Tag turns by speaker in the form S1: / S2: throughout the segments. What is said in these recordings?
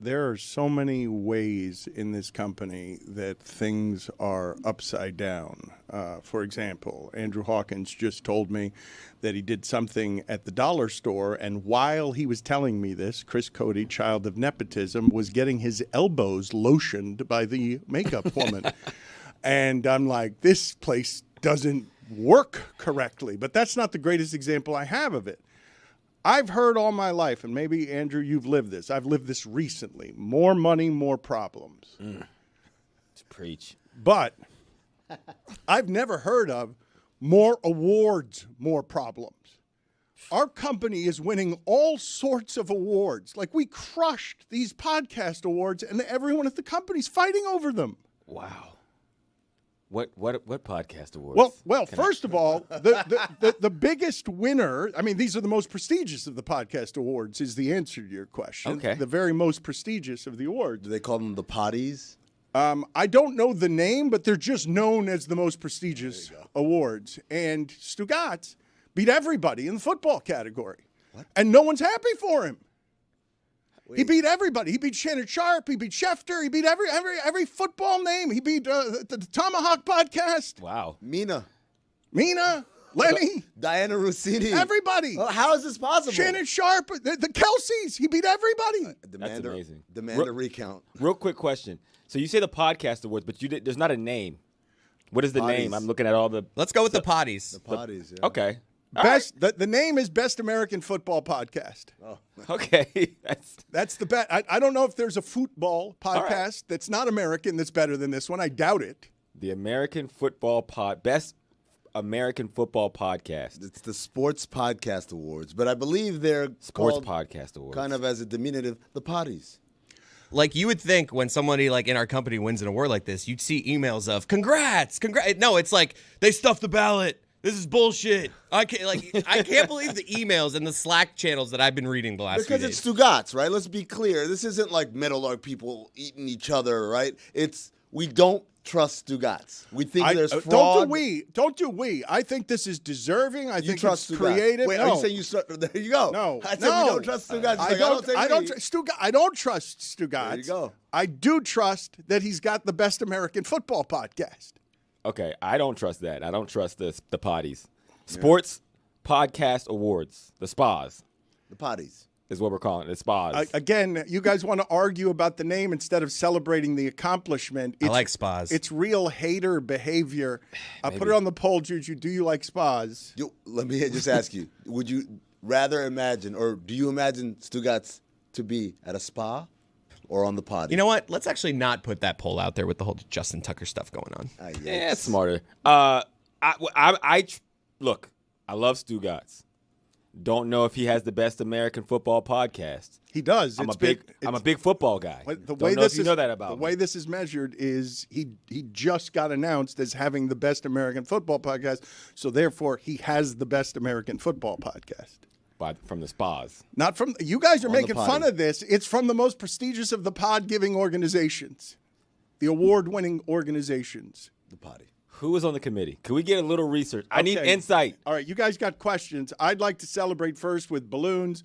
S1: there are so many ways in this company that things are upside down. For example, Andrew Hawkins just told me that he did something at the dollar store, and while he was telling me this, Chris Cody, child of nepotism, was getting his elbows lotioned by the makeup woman. And I'm like, this place doesn't work correctly. But that's not the greatest example I have of it. I've heard all my life, and maybe, Andrew, you've lived this. I've lived this recently. More money, more problems.
S2: Let's preach.
S1: But I've never heard of more awards, more problems. Our company is winning all sorts of awards. Like, we crushed these podcast awards, and everyone at the company's fighting over them.
S2: Wow. What podcast awards?
S1: Well, first of all, the biggest winner, I mean, these are the most prestigious of the podcast awards, is the answer to your question.
S2: Okay.
S1: The very most prestigious of the awards.
S3: Do they call them the potties?
S1: I don't know the name, but they're just known as the most prestigious awards. And Stugotz beat everybody in the football category.
S3: What?
S1: And no one's happy for him. He beat everybody. He beat Shannon Sharp. He beat Schefter. He beat every football name. He beat the Tomahawk podcast.
S2: Wow.
S3: Mina,
S1: Lenny,
S3: Diana Rossini.
S1: everybody.
S3: How is this possible?
S1: Shannon Sharp, the Kelseys. He beat everybody.
S3: Demand
S2: That's amazing.
S3: Demand a recount.
S2: Real quick question. So you say the podcast awards, but there's not a name. What is the name? I'm looking at all the.
S4: Let's go with the potties.
S3: The potties, yeah.
S2: Okay.
S1: Best. The name is Best American Football Podcast.
S3: Oh.
S2: Okay.
S1: That's the bet. I don't know if there's a football podcast that's not American that's better than this one. I doubt it.
S2: The American Football Best American Football Podcast.
S3: It's the Sports Podcast Awards, but I believe they're
S2: Sports
S3: called
S2: Podcast Awards.
S3: kind of as a diminutive, the potties.
S4: Like, you would think when somebody like in our company wins an award like this, you'd see emails of congrats. No, it's like they stuffed the ballot. This is bullshit. I can't believe the emails and the Slack channels that I've been reading the last few days.
S3: Because it's Stugotz, right? Let's be clear. This isn't like Meadowlark people eating each other, right? We don't trust Stugotz. We think there's fraud.
S1: Don't do we. I think this is deserving. I think
S3: trust
S1: it's
S3: Stugotz.
S1: creative.
S3: Wait,
S1: no.
S3: are you saying you trust? There you go.
S1: No.
S3: I said we don't trust Stugotz.
S1: I don't trust Stugotz.
S3: There you go.
S1: I do trust that he's got the Best American Football Podcast.
S2: Okay, I don't trust that. I don't trust the potties. Sports Podcast Awards, the SPAs.
S3: The potties.
S2: Is what we're calling it, the SPAs.
S1: Again, you guys want to argue about the name instead of celebrating the accomplishment.
S4: I like spas.
S1: It's real hater behavior. I'll put it on the poll, Juju. Do you like spas?
S3: Let me just ask you, would you rather imagine, or do you imagine Stugotz to be at a spa or on the potty?
S4: You know what? Let's actually not put that poll out there with the whole Justin Tucker stuff going on.
S2: Yeah, it's smarter. Look, I love Stugotz. Don't know if he has the Best American Football Podcast.
S1: He does.
S2: I'm a big football guy.
S1: The
S2: way
S1: this
S2: you know that about
S1: the
S2: me.
S1: way this is measured is he just got announced as having the Best American Football Podcast, so therefore he has the Best American Football Podcast.
S2: From the spas.
S1: Not from you guys are
S3: On the
S1: making
S3: potty.
S1: fun of this. It's from the most prestigious of the pod-giving organizations, the award-winning organizations.
S3: The potty.
S2: Who is on the committee? Can we get a little research? I need
S1: Okay.
S2: insight.
S1: All right, you guys got questions. I'd like to celebrate first with balloons,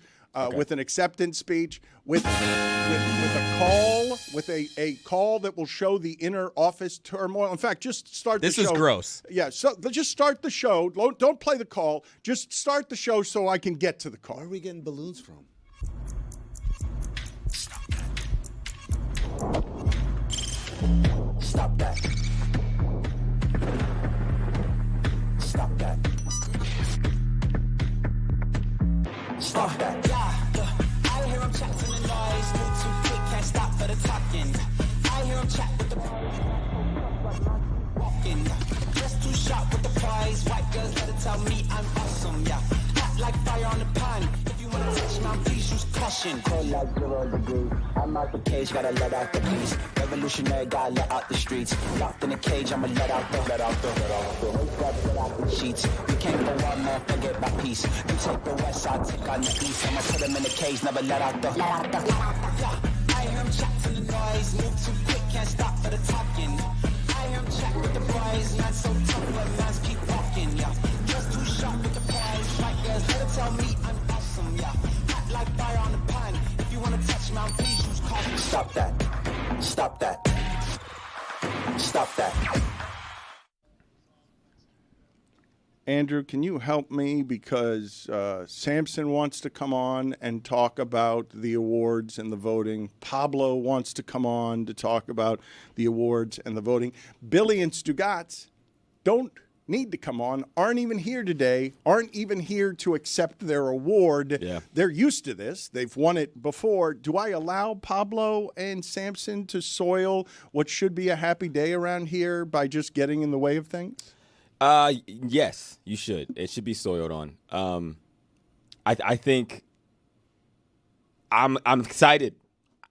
S1: with an acceptance speech, with a call, with a call that will show the inner office turmoil. In fact, just start the show.
S4: This is gross.
S1: Yeah, so just start the show. Don't play the call. Just start the show so I can get to the call.
S3: Where are we getting balloons from?
S5: Stop that. Stop that. Stop that. Yeah, I hear him chatting the noise. Move too quick, can't stop for the talking. I hear him chat with the walking. Just too sharp with the prize. White girls let it tell me I'm awesome. Yeah, hot like fire on the pan. If you wanna touch my please use caution. Cold like 0 degrees. I'm out the cage, gotta let out the beast. Revolutionary, gotta let out the streets. Locked in a cage, I'ma let out the sheets. We can't go on, man, forget my peace. You take the west side, take on the east. I'ma put him in the cage, never let out the. Yeah, I hear him chat to the noise. Move too quick, can't stop for the talking. I hear him chat with the boys. Not so tough, but man's keep walking. Yeah, just too sharp with the prize. White girls, let it tell me I'm awesome. Yeah, hot like fire on the pan. If you wanna touch my please use caution. Stop that. Stop that. Stop that.
S1: Andrew, can you help me? Because Samson wants to come on and talk about the awards and the voting. Pablo wants to come on to talk about the awards and the voting. Billy and Stugotz don't need to come on, aren't even here today, aren't even here to accept their award.
S2: Yeah.
S1: They're used to this. They've won it before. Do I allow Pablo and Samson to soil what should be a happy day around here by just getting in the way of things?
S2: Yes, you should. It should be soiled on. I think I'm excited.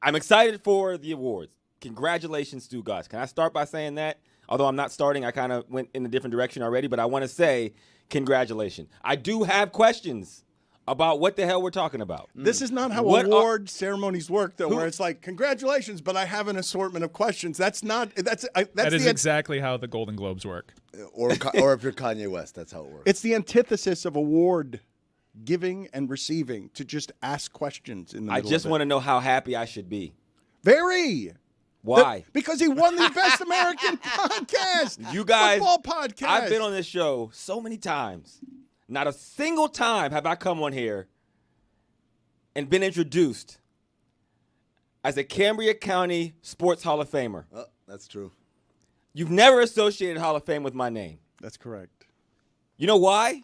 S2: I'm excited for the awards. Congratulations, Stugotz. Can I start by saying that? Although I'm not starting, I kind of went in a different direction already, but I want to say congratulations. I do have questions about what the hell we're talking about.
S1: This is not how award ceremonies work, though, where it's like, congratulations, but I have an assortment of questions. That is
S6: exactly how the Golden Globes work.
S3: Or if you're Kanye West, that's how it works.
S1: It's the antithesis of award giving and receiving, to just ask questions in the middle
S2: I just
S1: of it.
S2: want to know how happy I should be.
S1: Very.
S2: Why?
S1: Because he won the Best American Podcast.
S2: You guys,
S1: football podcast.
S2: I've been on this show so many times. Not a single time have I come on here and been introduced as a Cambria County Sports Hall of Famer.
S3: Oh, that's true.
S2: You've never associated Hall of Fame with my name.
S1: That's correct.
S2: You know why?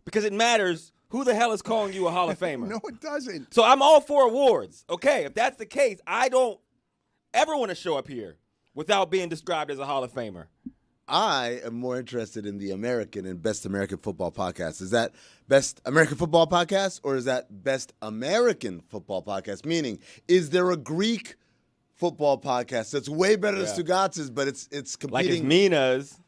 S2: Because it matters who the hell is calling you a Hall of Famer.
S1: No, it doesn't.
S2: So I'm all for awards. Okay, if that's the case, I don't ever want to show up here without being described as a Hall of Famer.
S3: I am more interested in the American and Best American Football Podcast. Is that Best American Football Podcast or is that Best American Football Podcast? Meaning, is there a Greek football podcast that's way better than Stugotz's, but it's competing?
S2: Like it's Mina's.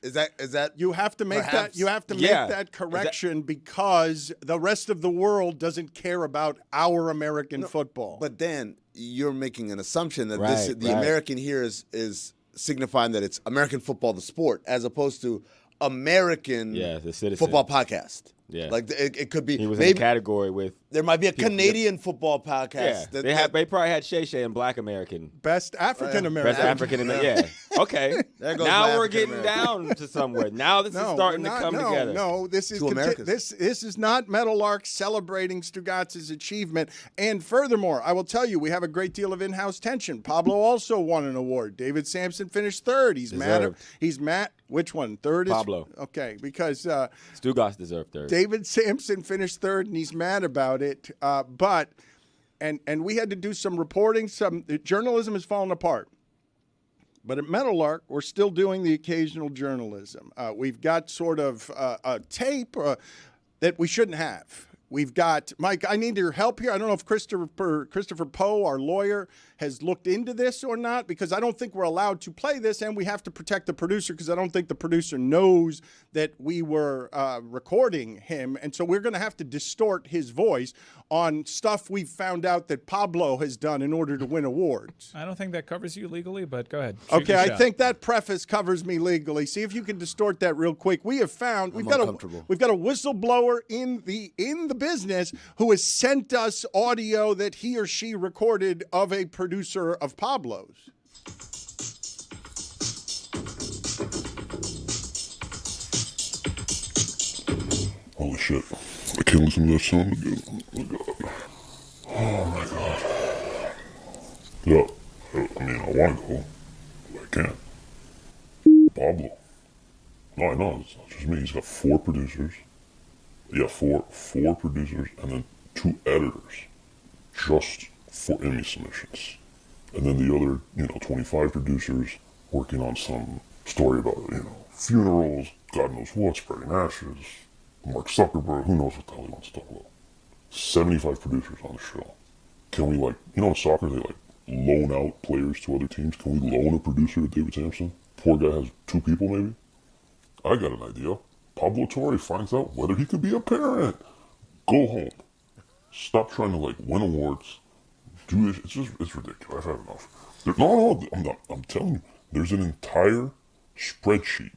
S3: Is that
S1: you have to make
S3: perhaps?
S1: that you have to make that correction because the rest of the world doesn't care about our American football.
S3: But Dan, you're making an assumption that
S2: Right.
S3: American here is signifying that it's American football, the sport, as opposed to American
S2: the citizen.
S3: football podcast.
S2: Yeah.
S3: Like it could be
S2: He was
S3: maybe
S2: in a category with.
S3: there might be a Canadian football podcast.
S2: Yeah, they probably had Shay Shay and Black American.
S1: Best African American.
S2: Best African American. Yeah. Okay.
S3: There goes
S2: Now
S3: my
S2: we're
S3: African
S2: getting
S3: American.
S2: down to somewhere. Now this is starting to come together.
S1: No, this is
S3: Two Americas.
S1: this is not Meadowlark celebrating Stugotz's achievement. And furthermore, I will tell you, we have a great deal of in-house tension. Pablo also won an award. David Samson finished third. He's
S2: Deserved.
S1: mad. Which one? Third is
S2: Pablo.
S1: Okay, because
S2: Stugotz deserved third.
S1: David Samson finished third, and he's mad about it. But we had to do some reporting. Journalism has fallen apart. But at Meadowlark, we're still doing the occasional journalism. We've got sort of a tape that we shouldn't have. We've got, Mike, I need your help here. I don't know if Christopher Poe, our lawyer, has looked into this or not, because I don't think we're allowed to play this, and we have to protect the producer because I don't think the producer knows that we were recording him. And so we're going to have to distort his voice on stuff we've found out that Pablo has done in order to win awards.
S6: I don't think that covers you legally, but go ahead. Shoot
S1: Okay,
S6: your
S1: I
S6: shot.
S1: think that preface covers me legally. See if you can distort that real quick. We have found we've got a whistleblower in the business who has sent us audio that he or she recorded of a producer of Pablo's.
S7: Holy shit. I can't listen to that song again. Oh my god. Yeah. I mean, I want to go, but I can't. Pablo. No, I know. It's not just me. He's got 4 producers. Yeah, four producers and then 2 editors just for Emmy submissions. And then the other, 25 producers working on some story about, funerals, God knows what, spreading ashes, Mark Zuckerberg, who knows what the hell he wants to talk about. 75 producers on the show. Can we, in soccer, they, loan out players to other teams? Can we loan a producer to David Sampson? Poor guy has 2 people, maybe? I got an idea. Pablo Torre finds out whether he could be a parent. Go home. Stop trying to, win awards. Do this. It's ridiculous. I've had enough. I'm telling you. There's an entire spreadsheet,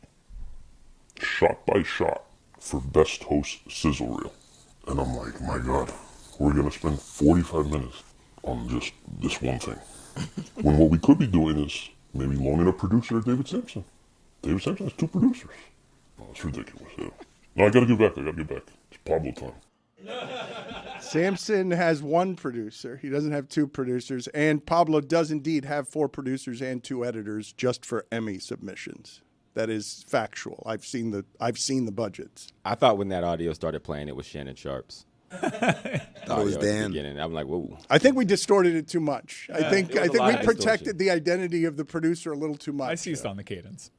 S7: shot by shot, for Best Host Sizzle Reel. And I'm like, my God, we're going to spend 45 minutes on just this one thing. When what we could be doing is maybe loaning a producer to David Sampson. David Sampson has 2 producers. Oh, it's ridiculous. Yeah. No, I gotta get back. It's Pablo time.
S1: Samson has 1 producer. He doesn't have 2 producers. And Pablo does indeed have 4 producers and 2 editors just for Emmy submissions. That is factual. I've seen the budgets.
S2: I thought when that audio started playing, it was Shannon Sharp's.
S3: Thought it was Dan.
S2: I'm like, whoa.
S1: I think we distorted it too much. I think
S2: it was a
S1: we
S2: lot of
S1: protected the identity of the producer a little too much.
S6: I seized on the cadence.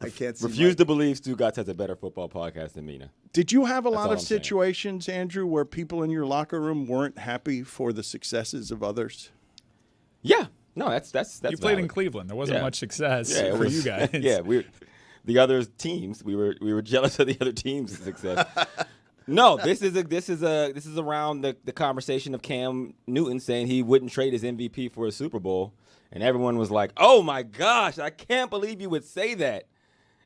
S3: I can't see.
S2: Refuse to believe Stugotz has a better football podcast than Mina.
S1: Did you have a lot
S2: all
S1: of
S2: I'm saying.
S1: situations, Andrew, where people in your locker room weren't happy for the successes of others?
S2: Yeah. No, that's
S6: You played in
S2: valid.
S6: Cleveland. There wasn't
S2: Yeah.
S6: much success
S2: Yeah, it
S6: for
S2: was-
S6: you guys.
S2: Yeah, the other teams. We were jealous of the other teams' success. No, this is around the conversation of Cam Newton saying he wouldn't trade his MVP for a Super Bowl, and everyone was like, "Oh my gosh, I can't believe you would say that."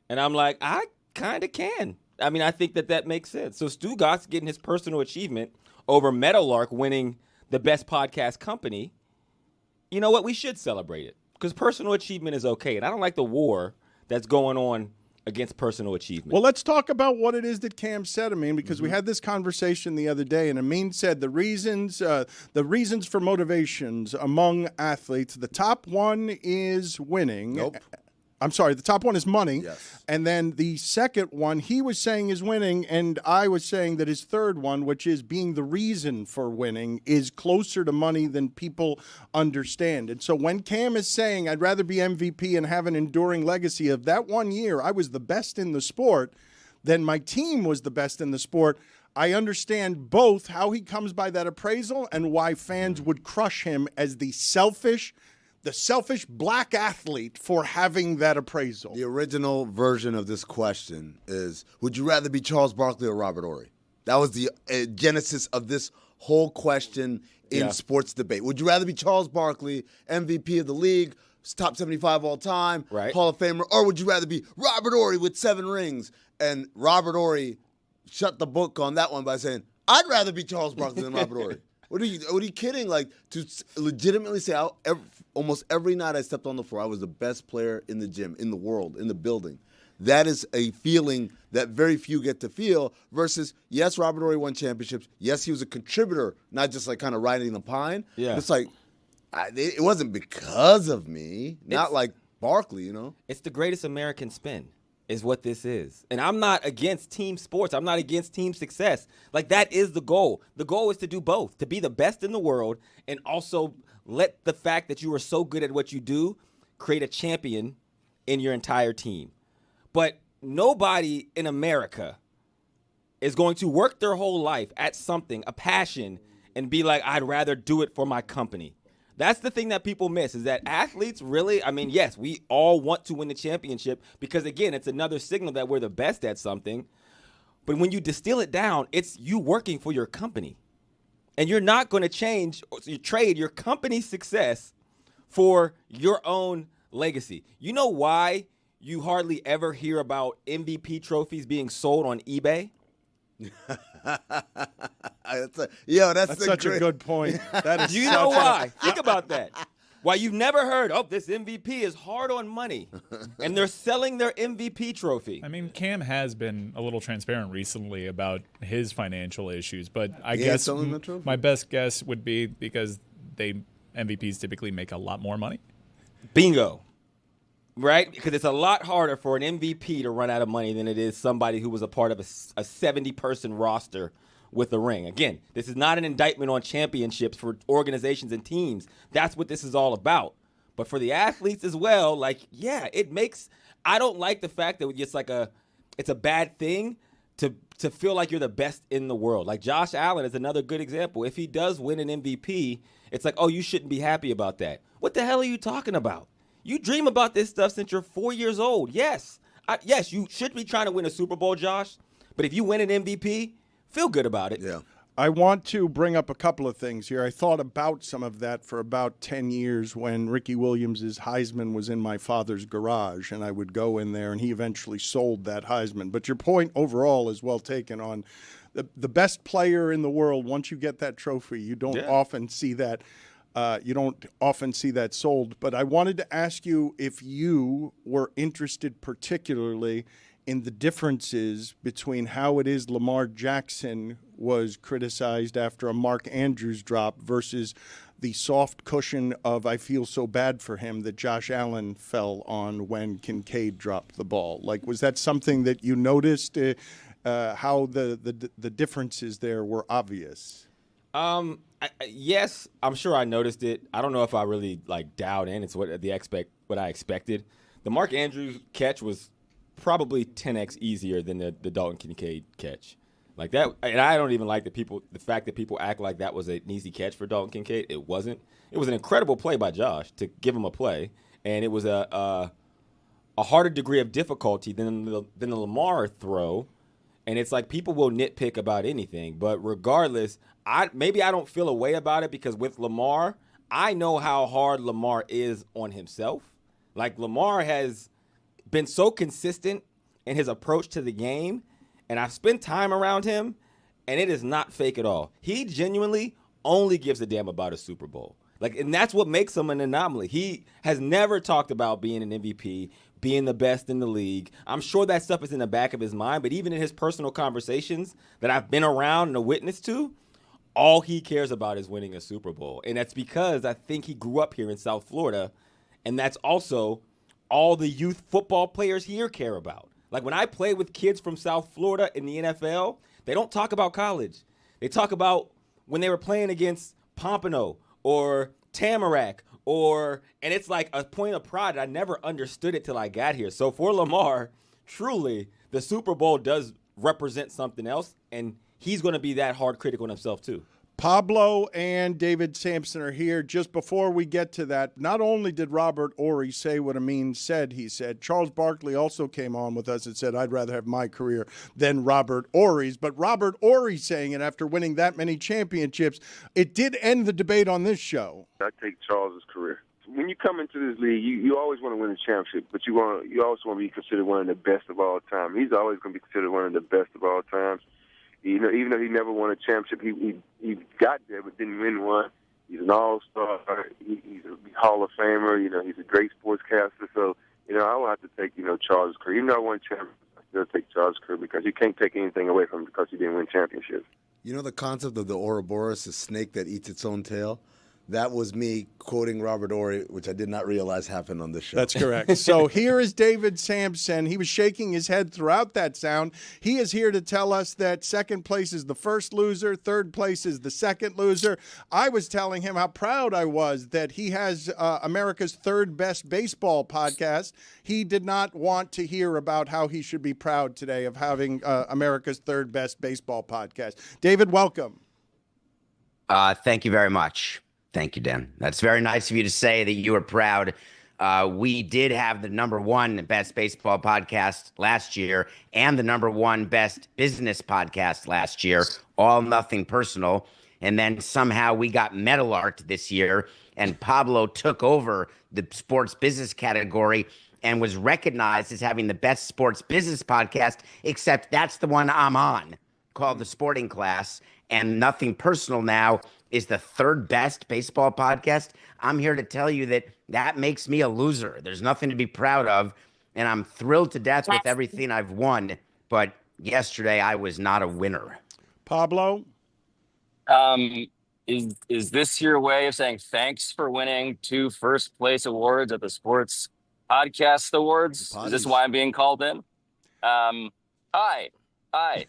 S2: And I'm like, I kind of can. I mean, I think that makes sense. So Stugotz getting his personal achievement over Meadowlark winning the best podcast company. You know what? We should celebrate it because personal achievement is okay. And I don't like the war that's going on against personal achievement.
S1: Well, let's talk about what it is that Cam said, Amin, because we had this conversation the other day, and Amin said the reasons for motivations among athletes, the top one is winning.
S3: Nope.
S1: I'm sorry, the top one is money.
S3: Yes.
S1: And then the second one, he was saying is winning, and I was saying that his third one, which is being the reason for winning, is closer to money than people understand. And so when Cam is saying, I'd rather be MVP and have an enduring legacy of that 1 year, I was the best in the sport, then my team was the best in the sport, I understand both how he comes by that appraisal and why fans would crush him as the selfish black athlete for having that appraisal.
S3: The original version of this question is, would you rather be Charles Barkley or Robert Horry? That was the genesis of this whole question in sports debate. Would you rather be Charles Barkley, MVP of the league, top 75 all time,
S2: Right.
S3: Hall of Famer, or would you rather be Robert Horry with 7 rings? And Robert Horry shut the book on that one by saying, I'd rather be Charles Barkley than Robert Horry. What are you kidding? Like, to legitimately say, almost every night I stepped on the floor, I was the best player in the gym, in the world, in the building. That is a feeling that very few get to feel versus, yes, Robert Horry won championships. Yes, he was a contributor, not just like kind of riding the pine.
S2: Yeah.
S3: It's like, it wasn't because of me, not like Barkley, you know?
S2: It's the greatest American spin is what this is. And I'm not against team sports. I'm not against team success. Like, that is the goal. The goal is to do both, to be the best in the world and also let the fact that you are so good at what you do create a champion in your entire team. But nobody in America is going to work their whole life at something, a passion, and be like, I'd rather do it for my company. That's the thing that people miss is that athletes really, I mean, yes, we all want to win the championship because, again, it's another signal that we're the best at something. But when you distill it down, it's you working for your company. And you're not going to change or you trade your company's success for your own legacy. You know why you hardly ever hear about MVP trophies being sold on eBay?
S3: That's
S1: such a good point. That is
S2: Do you know why? Think about that. Why you've never heard, this MVP is hard on money, and they're selling their MVP trophy.
S6: I mean, Cam has been a little transparent recently about his financial issues, but I guess
S3: selling the trophy?
S6: my best guess would be because MVPs typically make a lot more money.
S2: Bingo. Right? Because it's a lot harder for an MVP to run out of money than it is somebody who was a part of a 70-person roster with a ring. Again, this is not an indictment on championships for organizations and teams. That's what this is all about. But for the athletes as well, like, yeah, it makes – I don't like the fact that it's a bad thing to feel like you're the best in the world. Like Josh Allen is another good example. If he does win an MVP, it's like, you shouldn't be happy about that. What the hell are you talking about? You dream about this stuff since you're 4 years old. Yes. Yes, you should be trying to win a Super Bowl, Josh. But if you win an MVP, feel good about it.
S3: Yeah.
S1: I want to bring up a couple of things here. I thought about some of that for about 10 years when Ricky Williams' Heisman was in my father's garage, and I would go in there, and he eventually sold that Heisman. But your point overall is well taken on the best player in the world. Once you get that trophy, you don't often see that. You don't often see that sold. But I wanted to ask you if you were interested particularly in the differences between how it is Lamar Jackson was criticized after a Mark Andrews drop versus the soft cushion of I feel so bad for him that Josh Allen fell on when Kincaid dropped the ball. Like, was that something that you noticed, how the differences there were obvious?
S2: Yes, I'm sure I noticed it. I don't know if I really dialed in. It's what I expected. The Mark Andrews catch was probably 10x easier than the Dalton Kincaid catch. Like that, and I don't even like the fact that people act like that was an easy catch for Dalton Kincaid. It wasn't. It was an incredible play by Josh to give him a play, and it was a harder degree of difficulty than the Lamar throw. And it's like people will nitpick about anything, but regardless, maybe I don't feel a way about it because with Lamar, I know how hard Lamar is on himself. Like Lamar has been so consistent in his approach to the game, and I've spent time around him, and it is not fake at all. He genuinely only gives a damn about a Super Bowl. And that's what makes him an anomaly. He has never talked about being an MVP, being the best in the league. I'm sure that stuff is in the back of his mind, but even in his personal conversations that I've been around and a witness to, all he cares about is winning a Super Bowl. And that's because I think he grew up here in South Florida, and that's also all the youth football players here care about. Like when I play with kids from South Florida in the NFL, they don't talk about college. They talk about when they were playing against Pompano or Tamarack and it's like a point of pride. I never understood it till I got here. So for Lamar, truly, the Super Bowl does represent something else, and he's going to be that hard critic on himself too.
S1: Pablo and David Samson are here. Just before we get to that, not only did Robert Horry say what Amin said, he said, Charles Barkley also came on with us and said, I'd rather have my career than Robert Horry's. But Robert Horry saying it after winning that many championships, it did end the debate on this show.
S8: I take Charles's career. When you come into this league, you always want to win a championship, but you also want to be considered one of the best of all time. He's always going to be considered one of the best of all time. You know, even though he never won a championship, he got there but didn't win one. He's an all-star. He's a Hall of Famer. You know, he's a great sportscaster. So, you know, I will have to take, Charles' career. Even though I won championships, I still take Charles' career because you can't take anything away from him because he didn't win championships. You know
S3: the concept of the Ouroboros, a snake that eats its own tail? That was me quoting Robert Horry, which I did not realize happened on this show.
S1: That's correct. So here is David Samson. He was shaking his head throughout that sound. He is here to tell us that second place is the first loser, third place is the second loser. I was telling him how proud I was that he has America's third best baseball podcast. He did not want to hear about how he should be proud today of having America's third best baseball podcast. David, welcome.
S9: Thank you very much. Thank you, Dan. That's very nice of you to say that you are proud. We did have the number one best baseball podcast last year and the number one best business podcast last year, all nothing personal. And then somehow we got Metal Art this year, and Pablo took over the sports business category and was recognized as having the best sports business podcast, except that's the one I'm on, called The Sporting Class. And Nothing Personal now is the third best baseball podcast. I'm here to tell you that makes me a loser. There's nothing to be proud of, and I'm thrilled to death with everything I've won. But yesterday I was not a winner.
S1: Pablo?
S10: Is this your way of saying thanks for winning 2 first place awards at the Sports Podcast Awards? Is this why I'm being called in? Hi. I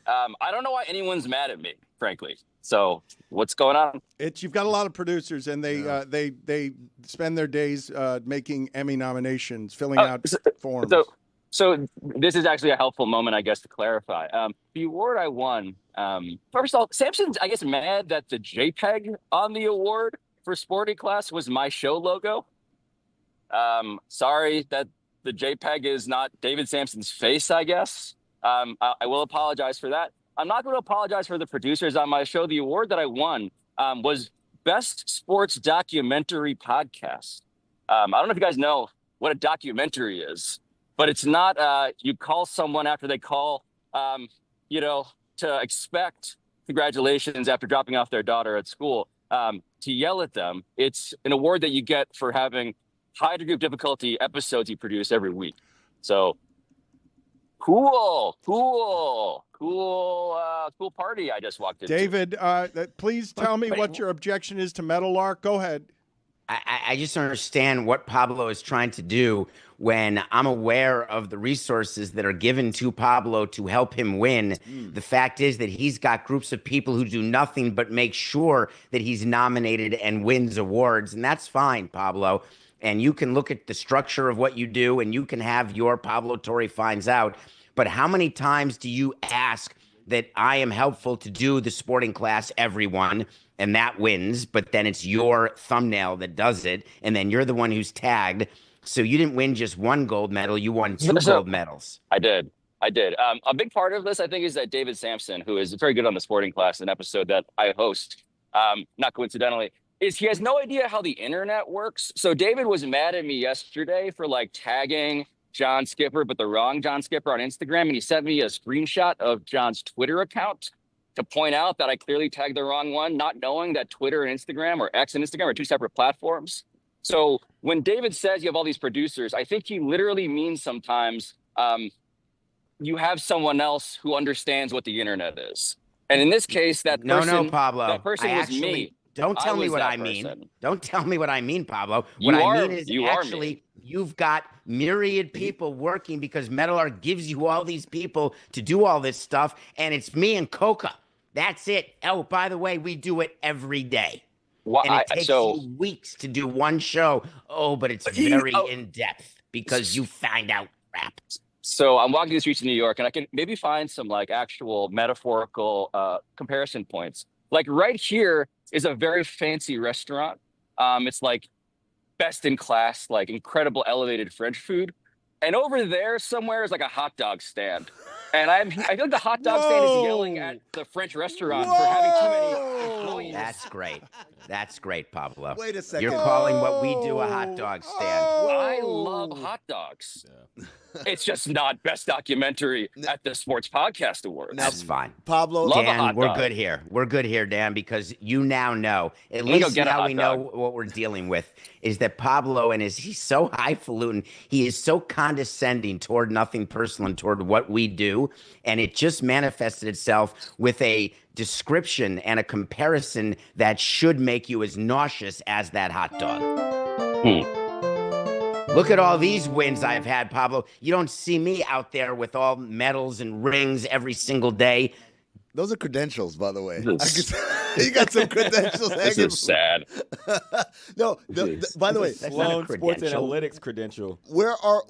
S10: don't know why anyone's mad at me, frankly. So what's going on?
S1: You've got a lot of producers, and they spend their days making Emmy nominations, filling out forms.
S10: So this is actually a helpful moment, I guess, to clarify. The award I won, first of all, Samson's, I guess, mad that the JPEG on the award for Sporting Class was my show logo. Sorry that the JPEG is not David Samson's face, I guess. I will apologize for that. I'm not going to apologize for the producers on my show. The award that I won was Best Sports Documentary Podcast. I don't know if you guys know what a documentary is, but it's not you call someone after they call, to expect congratulations after dropping off their daughter at school, to yell at them. It's an award that you get for having high degree of difficulty episodes you produce every week. So cool party I just walked into.
S1: David, please tell me what your objection is to Meadowlark. Go ahead.
S9: I just don't understand what Pablo is trying to do when I'm aware of the resources that are given to Pablo to help him win. The fact is that he's got groups of people who do nothing but make sure that he's nominated and wins awards. And that's fine, Pablo. And you can look at the structure of what you do and you can have your Pablo Torre finds out. But how many times do you ask that I am helpful to do the sporting class, everyone, and that wins, but then it's your thumbnail that does it, and then you're the one who's tagged. So you didn't win just one gold medal, you won two gold medals.
S10: I did. A big part of this, I think, is that David Samson, who is very good on the sporting class, an episode that I host, not coincidentally, is he has no idea how the internet works. So David was mad at me yesterday for tagging John Skipper, but the wrong John Skipper on Instagram. And he sent me a screenshot of John's Twitter account to point out that I clearly tagged the wrong one, not knowing that Twitter and Instagram, or X and Instagram, are two separate platforms. So when David says you have all these producers, I think he literally means sometimes you have someone else who understands what the internet is. And in this case, that person,
S9: Pablo.
S10: That person was me.
S9: Don't tell me what I mean. Don't tell me what I mean, Pablo. What I mean is actually you've got myriad people working because Meadowlark gives you all these people to do all this stuff, and it's me and Coca. That's it. Oh, by the way, we do it every day. And it takes you weeks to do one show. Oh, but it's very in-depth because you find out crap.
S10: So I'm walking the streets of New York, and I can maybe find some actual metaphorical comparison points. Right here is a very fancy restaurant. It's best in class, incredible elevated French food. And over there somewhere is a hot dog stand. And I feel like the hot dog stand is yelling at the French restaurant for having too many employees.
S9: That's great, Pablo.
S3: Wait a second.
S9: You're calling what we do a hot dog stand.
S10: I love hot dogs. Yeah. It's just not best documentary at the Sports Podcast Awards.
S9: That's fine.
S3: Pablo,
S9: Dan, we're good here. We're good here, Dan, because you now know, at least now we know what we're dealing with, is that Pablo he's so highfalutin. He is so condescending toward nothing personal and toward what we do. And it just manifested itself with a description and a comparison that should make you as nauseous as that hot dog. Look at all these wins I've had, Pablo. You don't see me out there with all medals and rings every single day.
S3: Those are credentials, by the way. You got some credentials.
S10: This is sad.
S3: No, by the way,
S2: Sloan Sports Analytics credential.
S3: Where are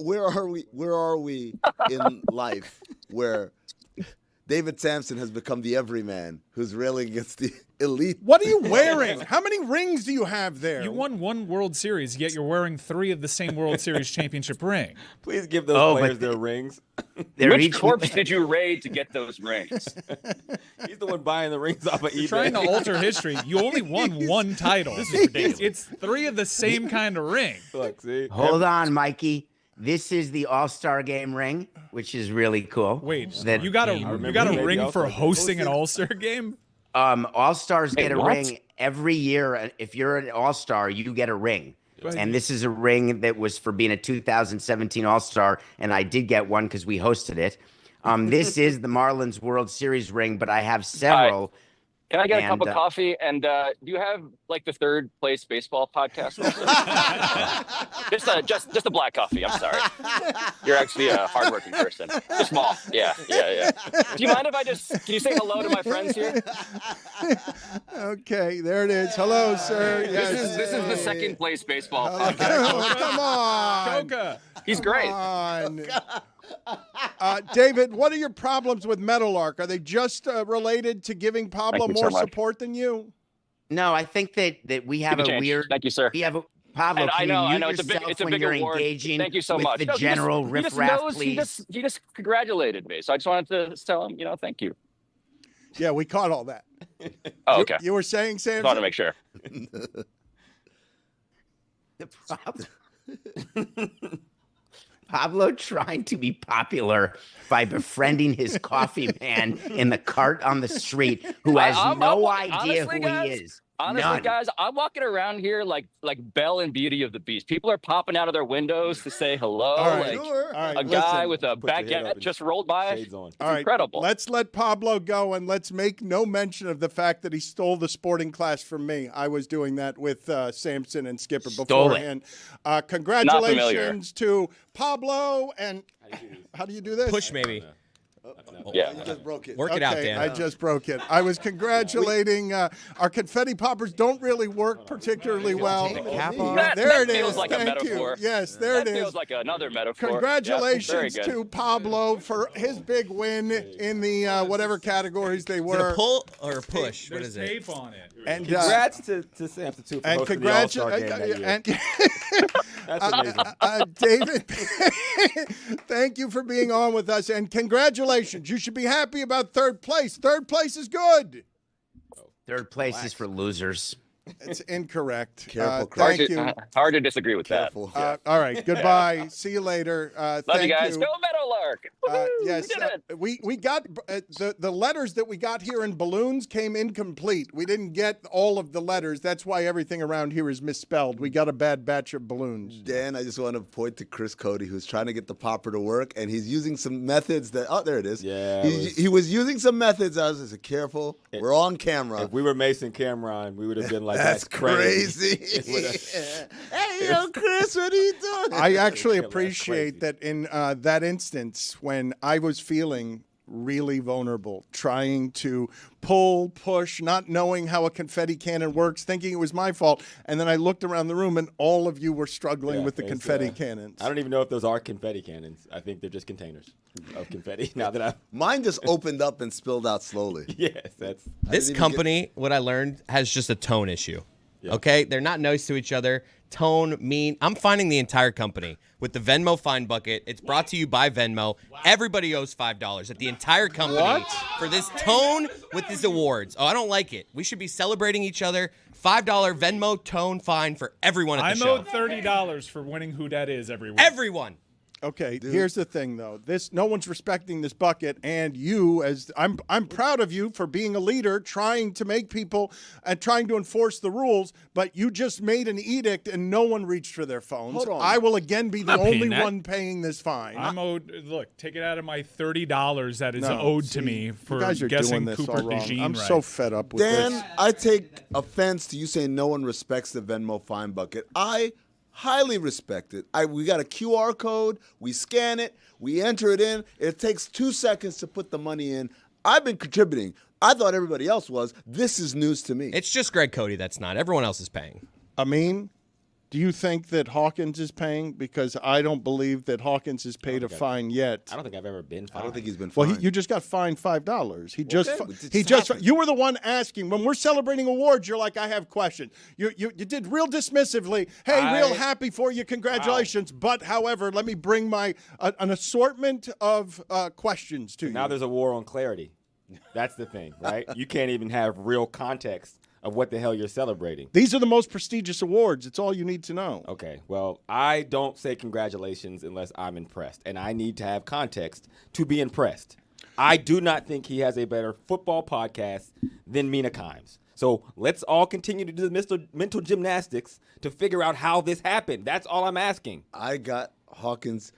S3: we in life where David Samson has become the everyman who's railing against the elite?
S1: What are you wearing? How many rings do you have there?
S6: You won one World Series, yet you're wearing 3 of the same World Series championship ring.
S2: Please give those players their rings.
S10: Which corpse did you raid to get those rings?
S2: He's the one buying the rings off of eBay.
S6: Trying to alter history. You only won one title. This is ridiculous. It's 3 of the same kind of ring.
S2: Look, see?
S9: Hold on, Mikey. This is the All-Star Game ring, which is really cool.
S6: Wait, you got a ring for hosting an All-Star game?
S9: All-Stars get a ring every year. If you're an All-Star, you get a ring. And this is a ring that was for being a 2017 All-Star, and I did get one because we hosted it. This is the Marlins World Series ring, but I have several.
S10: Can I get a cup of coffee? And do you have the third place baseball podcast? just a black coffee. I'm sorry. You're actually a hardworking person. Just small. Yeah. Do you mind if can you say hello to my friends here?
S1: Okay, there it is. Hello, sir. Yes.
S10: This is the second place baseball podcast.
S1: Come on.
S6: Coca.
S10: He's great.
S1: Come on. David, what are your problems with Meadowlark? Are they just related to giving Pablo more support than you?
S9: No, I think that we have a weird.
S10: Thank you, sir.
S9: We have a Pablo.
S10: I know.
S9: It's a big
S10: award.
S9: Engaging
S10: Thank you so
S9: with
S10: much.
S9: The general riffraff, please.
S10: He just congratulated me, so I just wanted to tell him, thank you.
S1: Yeah, we caught all that.
S10: Oh, okay.
S1: You were saying, Samson?
S10: Just wanted to make sure.
S9: The problem. Pablo trying to be popular by befriending his coffee man in the cart on the street who has no idea
S10: honestly,
S9: who
S10: guys,
S9: he is.
S10: Honestly,
S9: None.
S10: guys, I'm walking around here like Belle and Beauty of the Beast. People are popping out of their windows to say hello.
S1: All right.
S10: Like
S1: All right,
S10: a guy with a
S2: Put your head up
S10: baguette
S2: and
S10: just rolled by.
S2: shades on.
S10: It's
S1: All right,
S10: incredible.
S1: let's let Pablo go, and let's make no mention of the fact that he stole the sporting class from me. I was doing that with Samson and Skipper
S9: Stole it.
S1: beforehand. Congratulations to Pablo, and how do you do this?
S4: Push maybe.
S10: Yeah.
S3: You just broke it.
S4: Work it out,
S1: Okay,
S4: Dan.
S1: I just broke it. I was congratulating our confetti poppers. Don't really work particularly well.
S4: Cap on.
S10: That
S1: There it
S10: feels
S1: is.
S10: like a
S1: Thank
S10: metaphor.
S1: you. Yes, there
S10: That
S1: it is.
S10: feels like another metaphor.
S1: Congratulations
S10: Yep, very
S1: to
S10: good.
S1: Pablo for his big win in the whatever categories they
S4: Is it
S1: were.
S4: a pull or a push? What
S6: There's
S4: is it?
S6: tape on it.
S1: And
S2: Congrats to Samson too for
S1: and
S2: hosting the All-Star game
S1: congratulations,
S2: that year. That's amazing.
S1: David. Thank you for being on with us, and congratulations. You should be happy about third place. Third place is good.
S9: Third place is for losers.
S1: It's incorrect.
S3: Careful, Chris.
S1: Thank you.
S10: Hard to disagree with
S3: Careful.
S1: All right. Goodbye. See you later.
S10: that. Love
S1: Thank
S10: you guys.
S1: you.
S10: Go Meadowlark. Woohoo,
S1: Yes,
S10: we did it.
S1: we got the letters that we got here in balloons came incomplete. We didn't get all of the letters. That's why everything around here is misspelled. We got a bad batch of balloons.
S3: Dan, I just want to point to Chris Cody, who's trying to get the popper to work, and he's using some methods that. Oh, there it is.
S2: Yeah,
S3: he was using some methods. I was just careful. We're on camera.
S2: If we were Mason Cameron, we would have been like,
S3: That's crazy. Hey, Chris, what are you doing?
S1: I actually
S2: Yeah, that's
S1: appreciate
S2: crazy.
S1: that in that instance when I was feeling really vulnerable, trying to push, not knowing how a confetti cannon works, thinking it was my fault. And then I looked around the room and all of you were struggling with the
S2: it's,
S1: confetti cannons.
S2: I don't even know if those are confetti cannons. I think they're just containers of confetti. Now that
S3: Mine just opened up and spilled out slowly.
S2: yes, that's
S4: This
S3: didn't even
S4: company, what I learned, has just a tone issue.
S2: Yeah.
S4: Okay? They're not nice to each other. Tone, mean. I'm finding the entire company with the Venmo fine bucket. It's brought to you by Venmo. Everybody owes $5 at the entire company for this tone with these awards. Oh, I don't like it. We should be celebrating each other. $5 Venmo tone fine for everyone at the
S6: I'm
S4: show.
S6: owed $30 for winning Who Dat Is every week.
S4: Everyone.
S1: Okay, here's the thing though. No one's respecting this bucket, and you, as I'm proud of you for being a leader, trying to make people and trying to enforce the rules. But you just made an edict, and no one reached for their phones.
S3: Hold on.
S1: I will again be the
S6: not paying
S1: only
S6: that.
S1: one paying this fine.
S6: I'm owed. Look, take it out of my $30 that is
S1: No,
S6: owed
S1: see,
S6: to me
S1: you
S6: for
S1: guys are
S6: guessing
S1: doing this
S6: Cooper
S1: all wrong.
S6: DeJean
S1: I'm
S6: right.
S1: so fed up with
S3: Dan,
S1: this.
S3: I take offense to you saying no one respects the Venmo fine bucket. I highly respect it. We got a QR code. We scan it. We enter it in. It takes 2 seconds to put the money in. I've been contributing. I thought everybody else was. This is news to me.
S4: It's just Greg Cody that's not. Everyone else is paying.
S1: Amin, do you think that Hawkins is paying? Because I don't believe that Hawkins has paid a fine yet.
S2: I don't think I've ever been fined.
S3: I don't think he's been
S1: Well,
S3: fined.
S1: you just got fined $5. He just,
S3: but it's happened.
S1: you were the one asking. When we're celebrating awards, you're like, I have questions. You did real dismissively. Hey, real happy for you. Congratulations. But, however, let me bring my an assortment of questions to you.
S2: Now there's a war on clarity. That's the thing, right? You can't even have real context of what the hell you're celebrating.
S1: These are the most prestigious awards. It's all you need to know.
S2: Okay, well, I don't say congratulations unless I'm impressed, and I need to have context to be impressed. I do not think he has a better football podcast than Mina Kimes. So let's all continue to do the mental gymnastics to figure out how this happened. That's all I'm asking.
S3: I got Hawkins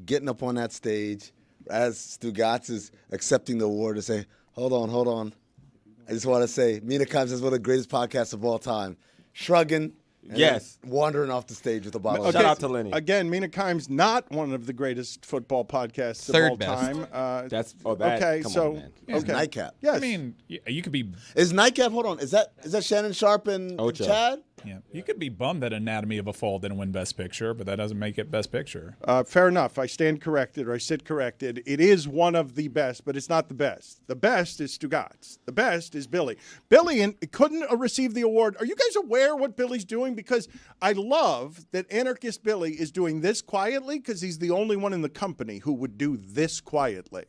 S3: getting up on that stage as Stugotz is accepting the award to say, hold on. I just want to say, Mina Kimes is one of the greatest podcasts of all time. Shrugging. And
S2: Yes.
S3: then wandering off the stage with a bottle of
S2: Shout out to Lenny.
S1: Again, Mina Kimes not one of the greatest football podcasts
S4: Third
S1: of all
S4: best.
S1: time.
S2: That's that.
S1: Okay,
S2: Come
S1: so
S2: on, man.
S3: It's
S1: okay.
S3: Nightcap.
S1: Yes.
S6: I mean, you could be
S3: Is Nightcap, hold on, is that Shannon Sharp and
S2: Ocho.
S3: Chad?
S6: you could be bummed that Anatomy of a Fall didn't win Best Picture, but that doesn't make it Best Picture.
S1: Fair enough. I stand corrected, or I sit corrected. It is one of the best, but it's not the best. The best is Stugotz. The best is Billy. Billy couldn't receive the award. Are you guys aware what Billy's doing? Because I love that Anarchist Billy is doing this quietly because he's the only one in the company who would do this quietly.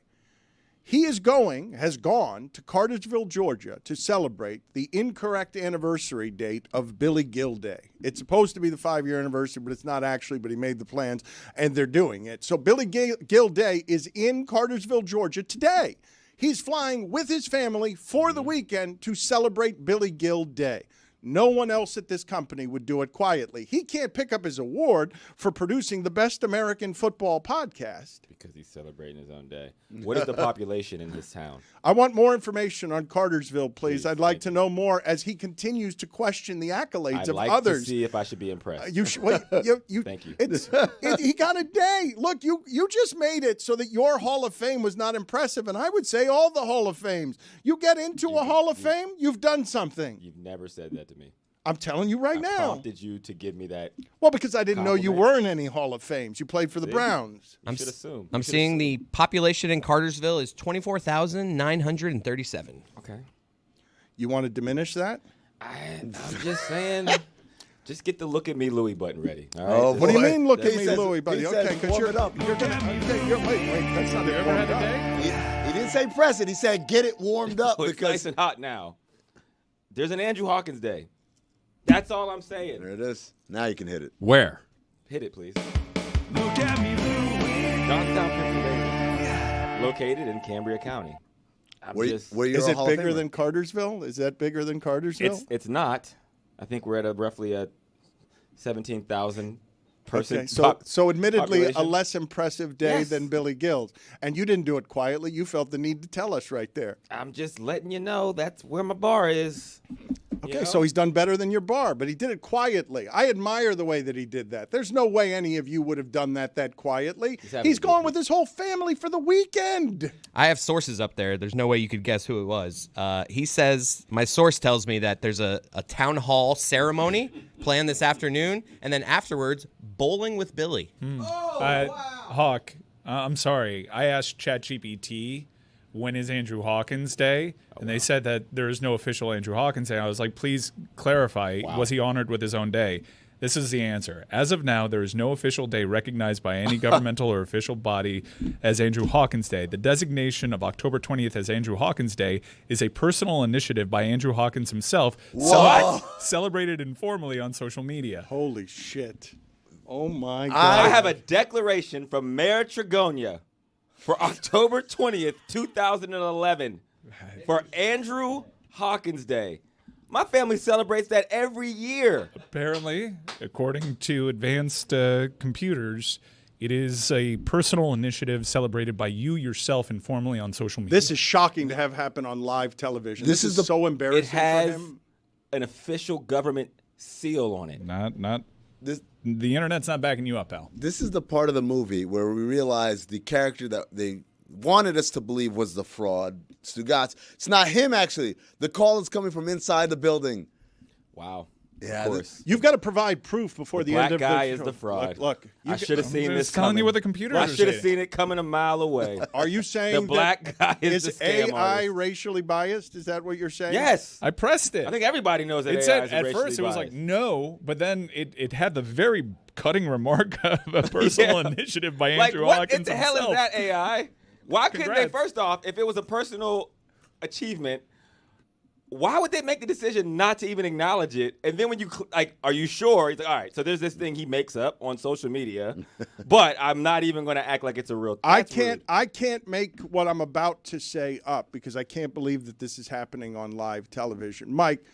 S1: He has gone to Cartersville, Georgia to celebrate the incorrect anniversary date of Billy Gill Day. It's supposed to be the 5-year anniversary, but it's not actually, but he made the plans, and they're doing it. So Billy Gill Day is in Cartersville, Georgia today. He's flying with his family for the weekend to celebrate Billy Gill Day. No one else at this company would do it quietly. He can't pick up his award for producing the best American football podcast.
S2: Because he's celebrating his own day. What is the population in this town?
S1: I want more information on Cartersville, please. I'd like to know more as he continues to question the accolades of
S2: I'd like
S1: others.
S2: to see if I should be impressed.
S1: Thank you. He got a day. Look, you just made it so that your Hall of Fame was not impressive, and I would say all the Hall of Fames. You get into a Hall of Fame, you've done something.
S2: You've never said that to me.
S1: I'm telling you right
S2: I
S1: now.
S2: prompted you to give me that.
S1: Well, because I didn't know you were in any Hall of Fames. You played for the Browns.
S2: You should assume.
S4: I'm seeing the population in Cartersville is 24,937.
S2: Okay.
S1: You want to diminish that?
S2: I'm just saying. Just get the look at me Louis button ready. All right?
S3: Oh,
S1: What do you
S3: boy.
S1: mean, look at
S3: He
S1: me,
S3: says-
S1: Louis, buddy?
S3: he
S1: Okay,
S3: says
S1: because
S3: warm
S1: you're
S3: it up.
S1: going to. Wait, that's not it.
S6: Ever had a day?
S3: He didn't say press it. He said get it warmed up
S2: It's
S3: because
S2: nice and hot now. There's an Andrew Hawkins Day. That's all I'm saying.
S3: there it is. Now you can hit it.
S6: Where?
S2: Hit it, please. Johnstown, Pennsylvania. Located in Cambria County.
S3: Where you're
S1: Is
S3: a
S1: it
S3: Hall of
S1: bigger
S3: Famer.
S1: than Cartersville? Is that bigger than Cartersville?
S2: It's not. I think we're at roughly a 17,000 person.
S1: Okay, so admittedly, a
S2: population.
S1: less impressive day
S2: Yes.
S1: than Billy Gill's. And you didn't do it quietly. You felt the need to tell us right there.
S2: I'm just letting you know that's where my bar is.
S1: Okay, so he's done better than your bar, but he did it quietly. I admire the way that he did that. There's no way any of you would have done that quietly.
S2: having
S1: He's
S2: a
S1: gone
S2: good
S1: with his whole family for the weekend.
S4: I have sources up there. There's no way you could guess who it was. He says, my source tells me that there's a town hall ceremony planned this afternoon, and then afterwards, bowling with Billy.
S6: Hawk, I'm sorry. I asked ChatGPT when is Andrew Hawkins Day, and they said that there is no official Andrew Hawkins Day. I was like, please clarify, was he honored with his own day? This is the answer. As of now, there is no official day recognized by any governmental or official body as Andrew Hawkins Day. The designation of October 20th as Andrew Hawkins Day is a personal initiative by Andrew Hawkins himself, celebrated informally on social media.
S1: Holy shit. Oh, my God.
S2: I have a declaration from Mayor Tregonia for October 20th, 2011 for Andrew Hawkins Day. My family celebrates that every year.
S6: Apparently, according to advanced computers, it is a personal initiative celebrated by you yourself informally on social media.
S1: This is shocking to have happen on live television. This is so embarrassing
S2: It has
S1: for him.
S2: an official government seal on it.
S6: not
S3: This
S6: the internet's not backing you up, pal.
S3: this is the part of the movie where we realize the character that they wanted us to believe was the fraud, Stugotz. It's not him, actually. The call is coming from inside the building.
S2: Wow.
S3: Yeah,
S2: Of course.
S1: You've got to provide proof before the,
S2: Black
S1: end of
S2: guy
S1: the
S2: is
S1: show.
S2: the fraud.
S1: Look
S2: I should have seen
S6: I'm
S2: this
S6: just telling
S2: coming.
S6: you what the computers
S2: I
S6: are
S2: should have
S6: saying.
S2: seen it coming a mile away.
S1: Are you saying
S2: The
S1: that
S2: black guy is the scam
S1: AI
S2: artist.
S1: racially biased? Is that what you're saying?
S2: Yes.
S6: I pressed it.
S2: I think everybody knows that
S6: it
S2: AI
S6: said
S2: is
S6: at
S2: racially
S6: first it was like
S2: biased.
S6: no, but then it had the very cutting remark of a personal
S2: Yeah.
S6: initiative by
S2: Like,
S6: Andrew
S2: what
S6: Hawkins
S2: in the hell
S6: himself.
S2: is that AI? Why couldn't they,
S6: Congrats.
S2: first off, if it was a personal achievement, why would they make the decision not to even acknowledge it? And then when you, are you sure? He's like, all right, so there's this thing he makes up on social media, but I'm not even going to act like it's a real thing.
S1: I can't make what I'm about to say up because I can't believe that this is happening on live television. Mike,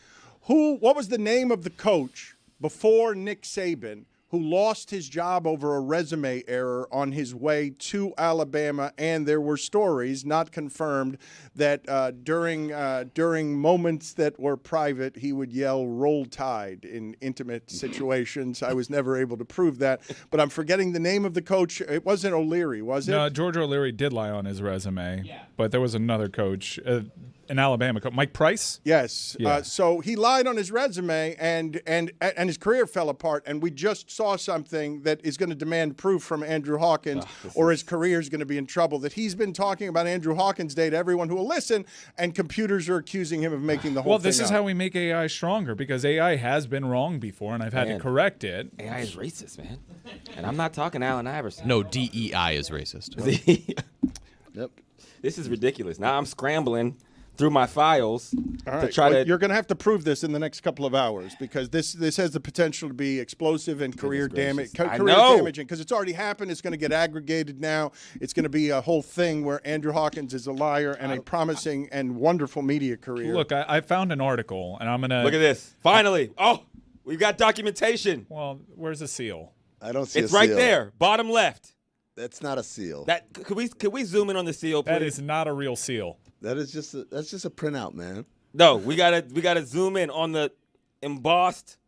S1: what was the name of the coach before Nick Saban who lost his job over a resume error on his way to Alabama? And there were stories, not confirmed, that during moments that were private, he would yell "Roll Tide" in intimate situations. I was never able to prove that, but I'm forgetting the name of the coach. It wasn't O'Leary, was it?
S6: No, George O'Leary did lie on his resume, but there was another coach, an Alabama coach, Mike Price.
S1: Yes.
S6: Yeah.
S1: So he lied on his resume, and his career fell apart. And we just saw something that is going to demand proof from Andrew Hawkins, or his career is going to be in trouble. That he's been talking about Andrew Hawkins Day to everyone who will listen, and computers are accusing him of making the whole
S6: Well,
S1: thing
S6: this is
S1: up.
S6: how we make AI stronger because AI has been wrong before, and I've had to correct it.
S2: AI is racist, man. And I'm not talking Allen Iverson.
S4: No, DEI is racist.
S3: Yep.
S2: This is ridiculous. Now I'm scrambling through my files
S1: All right.
S2: to try to.
S1: You're going to have to prove this in the next couple of hours because this has the potential to be explosive and career
S2: gracious.
S1: damaging because it's already happened. It's going to get aggregated now. It's going to be a whole thing where Andrew Hawkins is a liar and a promising and wonderful media career.
S6: Look, I found an article, and I'm going to...
S2: Look at this. Finally. Oh, we've got documentation.
S6: Well, where's the seal?
S3: I don't see
S2: It's
S3: a
S2: right
S3: seal.
S2: there, bottom left.
S3: That's not a seal.
S2: That could we zoom in on the seal, please?
S6: That is not a real seal.
S3: That's just a printout, man.
S2: No, we gotta zoom in on the embossed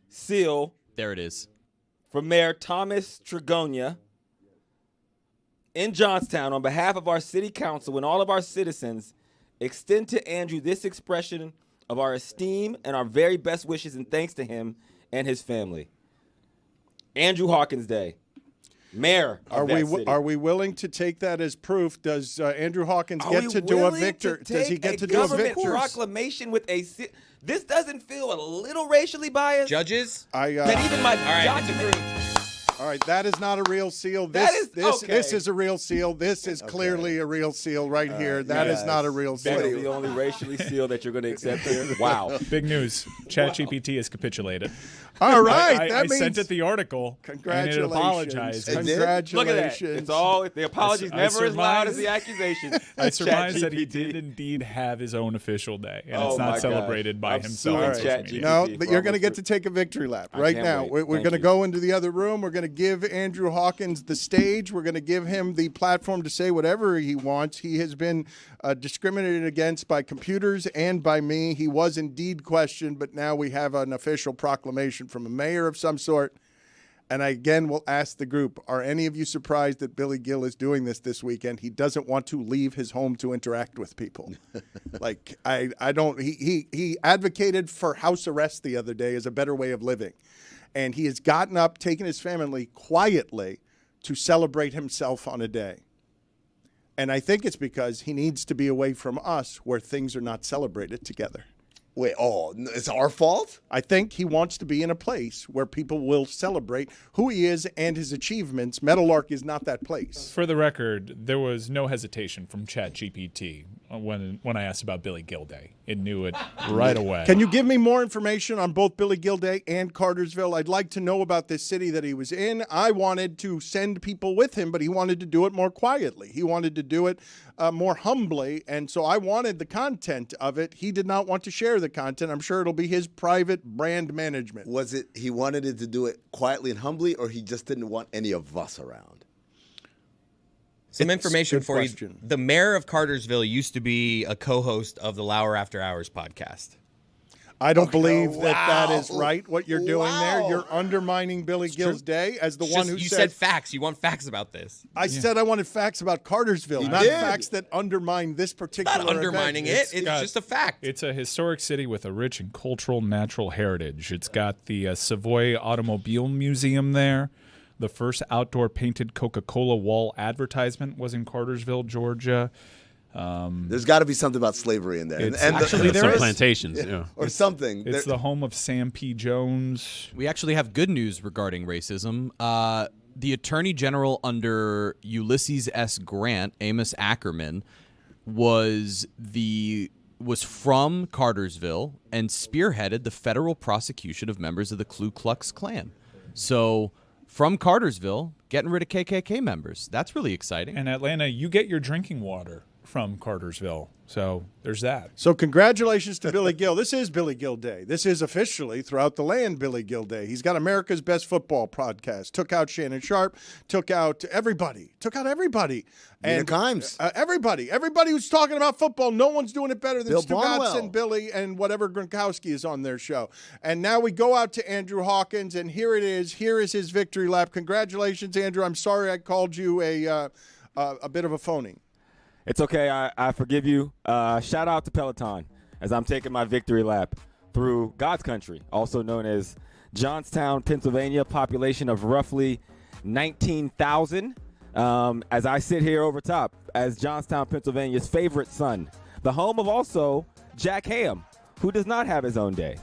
S2: seal.
S11: There it is.
S2: From Mayor Thomas Tregonia in Johnstown, on behalf of our city council and all of our citizens, extend to Andrew this expression of our esteem and our very best wishes and thanks to him and his family. Andrew Hawkins Day. Mayor of that city.
S1: Are we willing to take that as proof? Does Andrew Hawkins
S2: Are
S1: get
S2: we
S1: to do a
S2: willing
S1: victor?
S2: to
S1: Does he
S2: take
S1: get to
S2: a
S1: do a
S2: government
S1: victor?
S2: proclamation with a this doesn't feel a little racially biased?
S4: Judges?
S1: That
S2: even my document.
S1: All right, that is not a real seal.
S2: That
S1: This
S2: is
S1: is a real seal. This is clearly a real seal right here. That is not a real seal.
S2: That's the only racially seal that you're going to accept here. Wow.
S6: Big news. ChatGPT has capitulated.
S1: All right,
S6: I
S1: that means
S6: sent it the article.
S1: congratulations.
S6: And it apologized.
S3: It did?
S1: Congratulations.
S2: Look at that. It's all the apologies
S6: I
S2: never as loud as
S6: surmise-
S2: the accusation.
S6: I surmise that he
S2: ChatGPT.
S6: did indeed have his own official day, and
S2: Oh
S6: it's
S2: my
S6: not
S2: gosh.
S6: celebrated by
S2: I'm
S6: himself.
S2: suing
S6: on social
S2: ChatGPT.
S6: media.
S1: No,
S2: for
S1: but you're going to
S2: almost
S1: get to take a victory lap
S2: I
S1: right
S2: can't
S1: now.
S2: wait.
S1: We're
S2: Thank
S1: going to
S2: you.
S1: go into the other room. We're going to give Andrew Hawkins the stage. We're going to give him the platform to say whatever he wants. He has been discriminated against by computers and by me. He was indeed questioned, but now we have an official proclamation from a mayor of some sort. And I again will ask the group, are any of you surprised that Billy Gill is doing this weekend? He doesn't want to leave his home to interact with people. Like, I don't, he advocated for house arrest the other day as a better way of living. And he has gotten up, taken his family quietly to celebrate himself on a day. And I think it's because he needs to be away from us where things are not celebrated together.
S3: Wait, it's our fault?
S1: I think he wants to be in a place where people will celebrate who he is and his achievements. Meadowlark is not that place.
S6: For the record, there was no hesitation from ChatGPT when I asked about Billy Gill Day. It knew it right away.
S1: Can you give me more information on both Billy Gill Day and Cartersville? I'd like to know about this city that he was in. I wanted to send people with him, but he wanted to do it more quietly. He wanted to do it more humbly, and so I wanted the content of it. He did not want to share the content. I'm sure it'll be his private brand management.
S3: Was it he wanted it to do it quietly and humbly, or he just didn't want any of us around?
S4: Some information
S1: good
S4: for
S1: question.
S4: you. The mayor of Cartersville used to be a co-host of the Lauer After Hours podcast.
S1: I don't believe that
S3: wow.
S1: that is right, what you're doing there.
S3: Wow.
S1: You're undermining Billy Gill's Day as the one who
S4: you
S1: said
S4: said facts. You want facts about this.
S1: I said I wanted facts about Cartersville, not
S3: did.
S1: facts that undermine this particular
S4: Not undermining
S1: event.
S4: it. It's
S6: got-
S4: just a fact.
S6: It's a historic city with a rich and cultural natural heritage. It's got the Savoy Automobile Museum there. The first outdoor painted Coca-Cola wall advertisement was in Cartersville, Georgia.
S3: There's got to be something about slavery in there.
S11: Actually, there
S12: Some
S11: is.
S12: plantations, yeah.
S3: or something.
S6: It's the home of Sam P. Jones.
S11: We actually have good news regarding racism. The Attorney General under Ulysses S. Grant, Amos Ackerman, was from Cartersville and spearheaded the federal prosecution of members of the Ku Klux Klan. So, from Cartersville, getting rid of KKK members. That's really exciting.
S6: And Atlanta, you get your drinking water from Cartersville. So there's that.
S1: So congratulations to Billy Gill. This is Billy Gill Day. This is officially throughout the land Billy Gill Day. He's got America's Best Football podcast. Took out Shannon Sharp. Took out everybody.
S3: And Kimes.
S1: Everybody who's talking about football. No one's doing it better than
S3: Bill
S1: Stugotz
S3: Barnwell.
S1: and Billy and whatever Gronkowski is on their show. And now we go out to Andrew Hawkins, and here it is. Here is his victory lap. Congratulations, Andrew. I'm sorry I called you a bit of a phony.
S2: It's okay. I forgive you. Shout out to Peloton as I'm taking my victory lap through God's country, also known as Johnstown, Pennsylvania, population of roughly 19,000. As I sit here over top as Johnstown, Pennsylvania's favorite son, the home of also Jack Ham, who does not have his own day.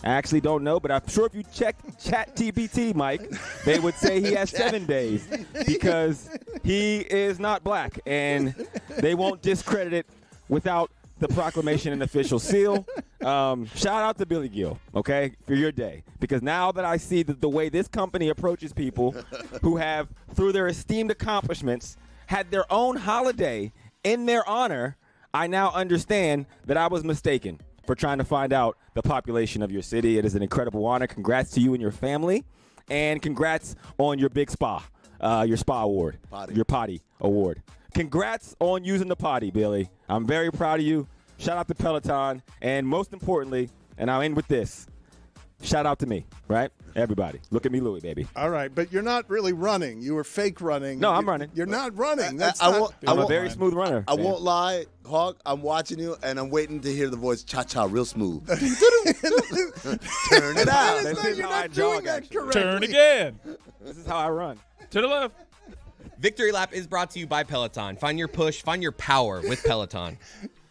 S2: I actually don't know, but I'm sure if you check ChatGPT, Mike, they would say he has 7 days because he is not black, and they won't discredit it without the proclamation and official seal. Shout out to Billy Gill, okay, for your day, because now that I see the way this company approaches people who have, through their esteemed accomplishments, had their own holiday in their honor, I now understand that I was mistaken for trying to find out the population of your city. It is an incredible honor. Congrats to you and your family, and congrats on your big spa, your spa award, your potty award. Congrats on using the potty, Billy. I'm very proud of you. Shout out to Peloton, and most importantly, and I'll end with this, shout out to me, right? Everybody. Look at me, Louie, baby.
S1: All right, but you're not really running. You were fake running.
S2: No, I'm running.
S1: You're not running.
S2: I'm a very smooth runner.
S3: I won't lie, Hawk. I'm watching you, and I'm waiting to hear the voice cha-cha real smooth. Turn it out.
S2: This is how I jog, actually.
S6: Turn again.
S2: This is how I run.
S6: To the left.
S4: Victory Lap is brought to you by Peloton. Find your push, find your power with Peloton.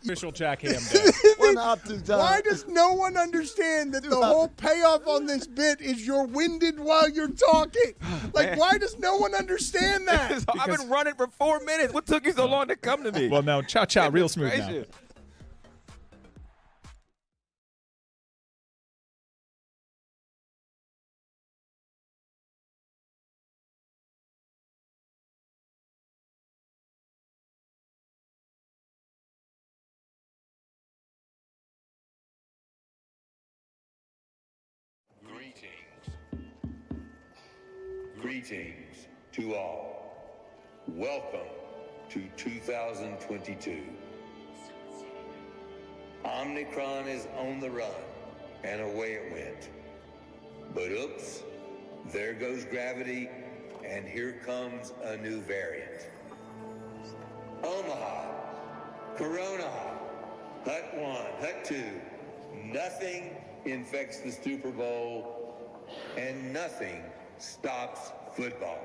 S6: Official Jack Ham Day.
S1: Why does no one understand that the whole payoff on this bit is you're winded while you're talking? Like, why does no one understand that?
S2: I've been running for 4 minutes. What took you so long to come to me?
S6: Well, now, cha-cha, real smooth now.
S12: Greetings to all. Welcome to 2022. Omicron is on the run, and away it went. But oops, there goes gravity, and here comes a new variant. Omaha, Corona, Hut 1, Hut 2, nothing infects the Super Bowl, and nothing stops football.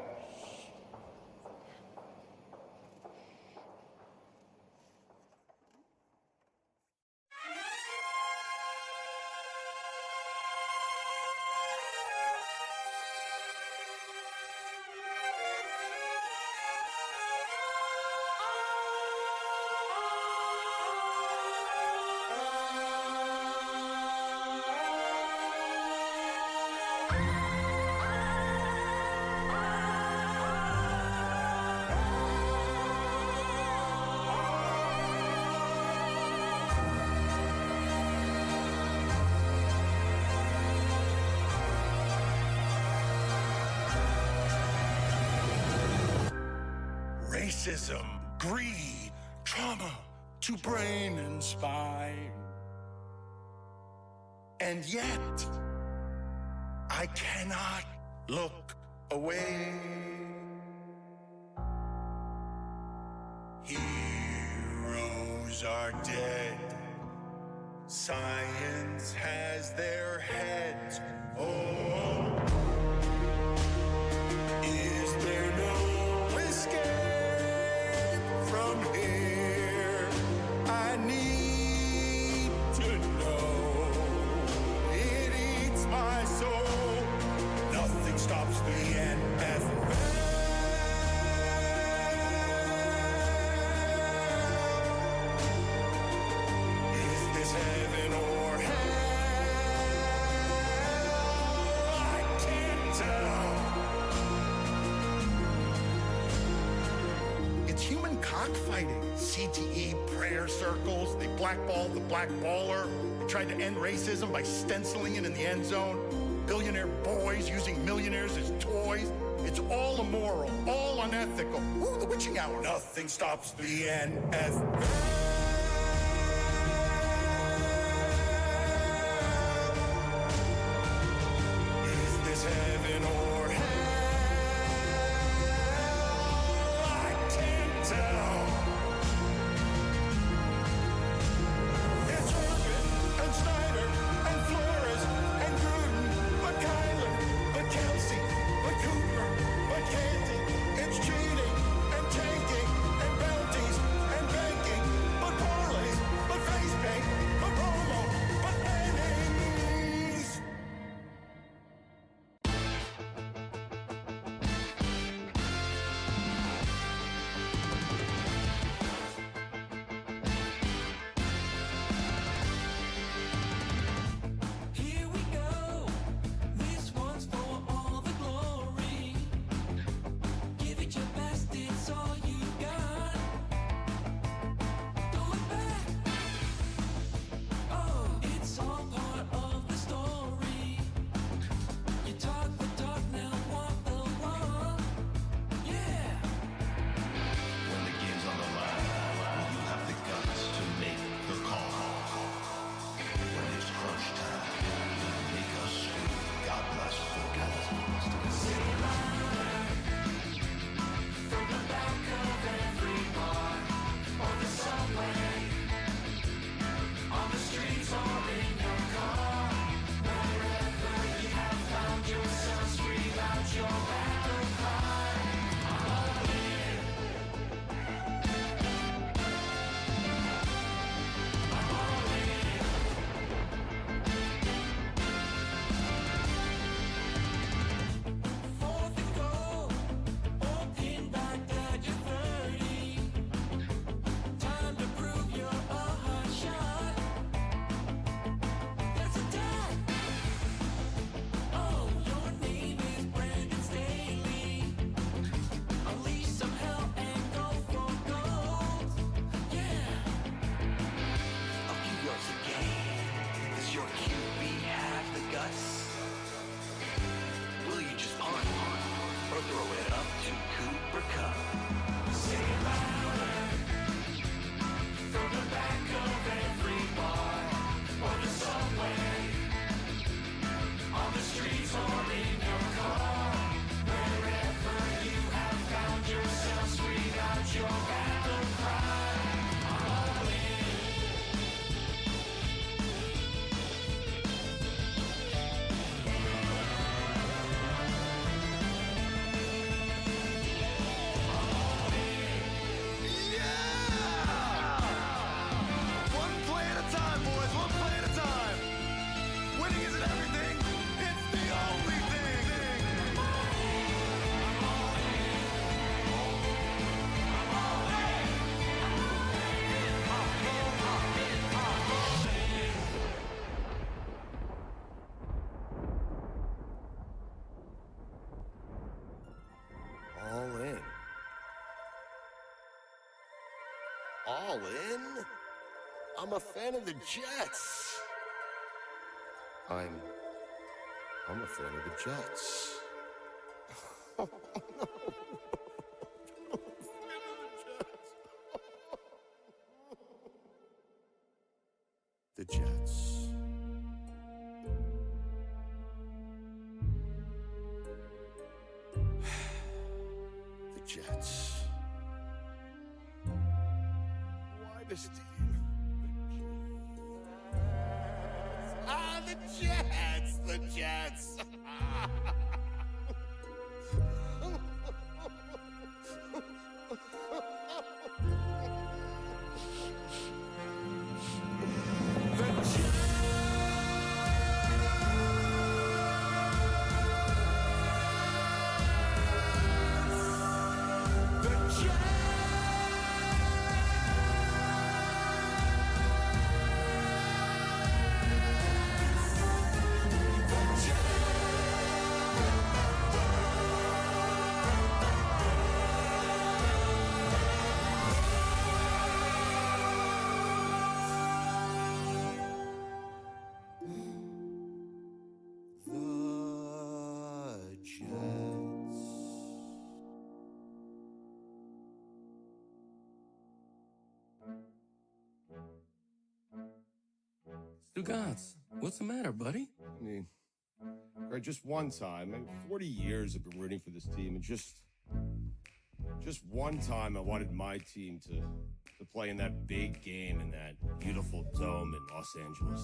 S13: Racism, greed, trauma to brain and spine. And yet, I cannot look away. Heroes are dead. Science has their heads. Oh, is there no escape from here? I need to know. It eats my soul. Nothing stops the NFL. Is this heaven or hell? I can't tell. It's human cockfighting. CTE prayer circles. They blackball the blackballer. They tried to end racism by stenciling it in the end zone. Billionaire boys using millionaires as toys. It's all immoral, all unethical. Ooh, the witching hour. Nothing stops the NFL. Is this heaven or hell? I can't tell. It's Urban and Snyder and Flores and Gruden, but Kyler, but Kelsey, but Cooper, but Canty. It's cheating and tanking and bounties and banking
S14: all in? I'm a fan of the Jets. I'm a fan of the Jets. Oh, no. The Jets. The Jets. Why this team? The Jets! The Jets!
S15: Stugotz, what's the matter, buddy?
S14: I mean, just one time. I mean, 40 years I've been rooting for this team, and just one time I wanted my team to play in that big game in that beautiful dome in Los Angeles.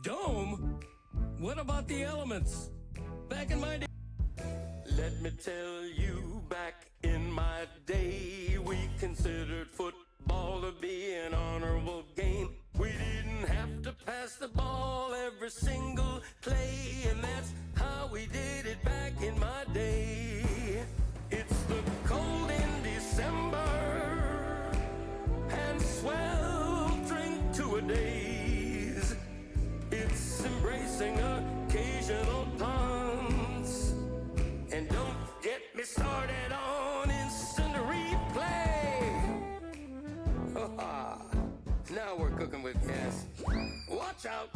S15: Dome? What about the elements? Back in my day. Let me tell you, back in my day, we considered football to be an honorable game. We didn't have to pass the ball every single play, and that's how we did it back in my day. It's the cold in December and sweltering two-a-days. It's embracing occasional punts, and don't get me started on instant replay. Now we're cooking with gas. Watch out!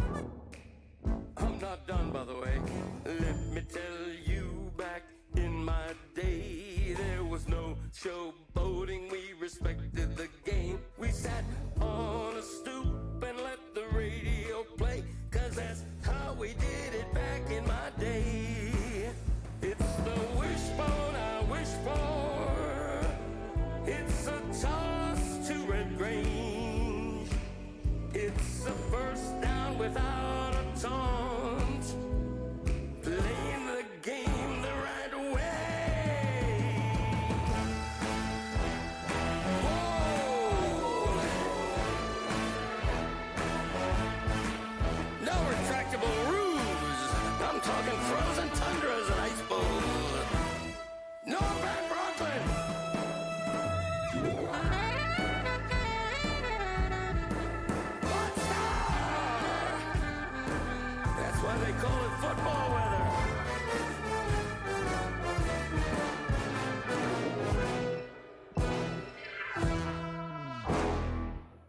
S15: I'm not done, by the way. Let me tell you, back in my day, there was no showboating. We respected the game. We sat on a stoop and let the radio play, 'cause that's how we did it back in my day. It's the wishbone I wish for. It's a toss to red range. It's a first down without a taunt. Playing the game the right way. Whoa! No retractable roofs. I'm talking frozen tundras and ice bowls. No back Brooklyn. That's why they call it football weather.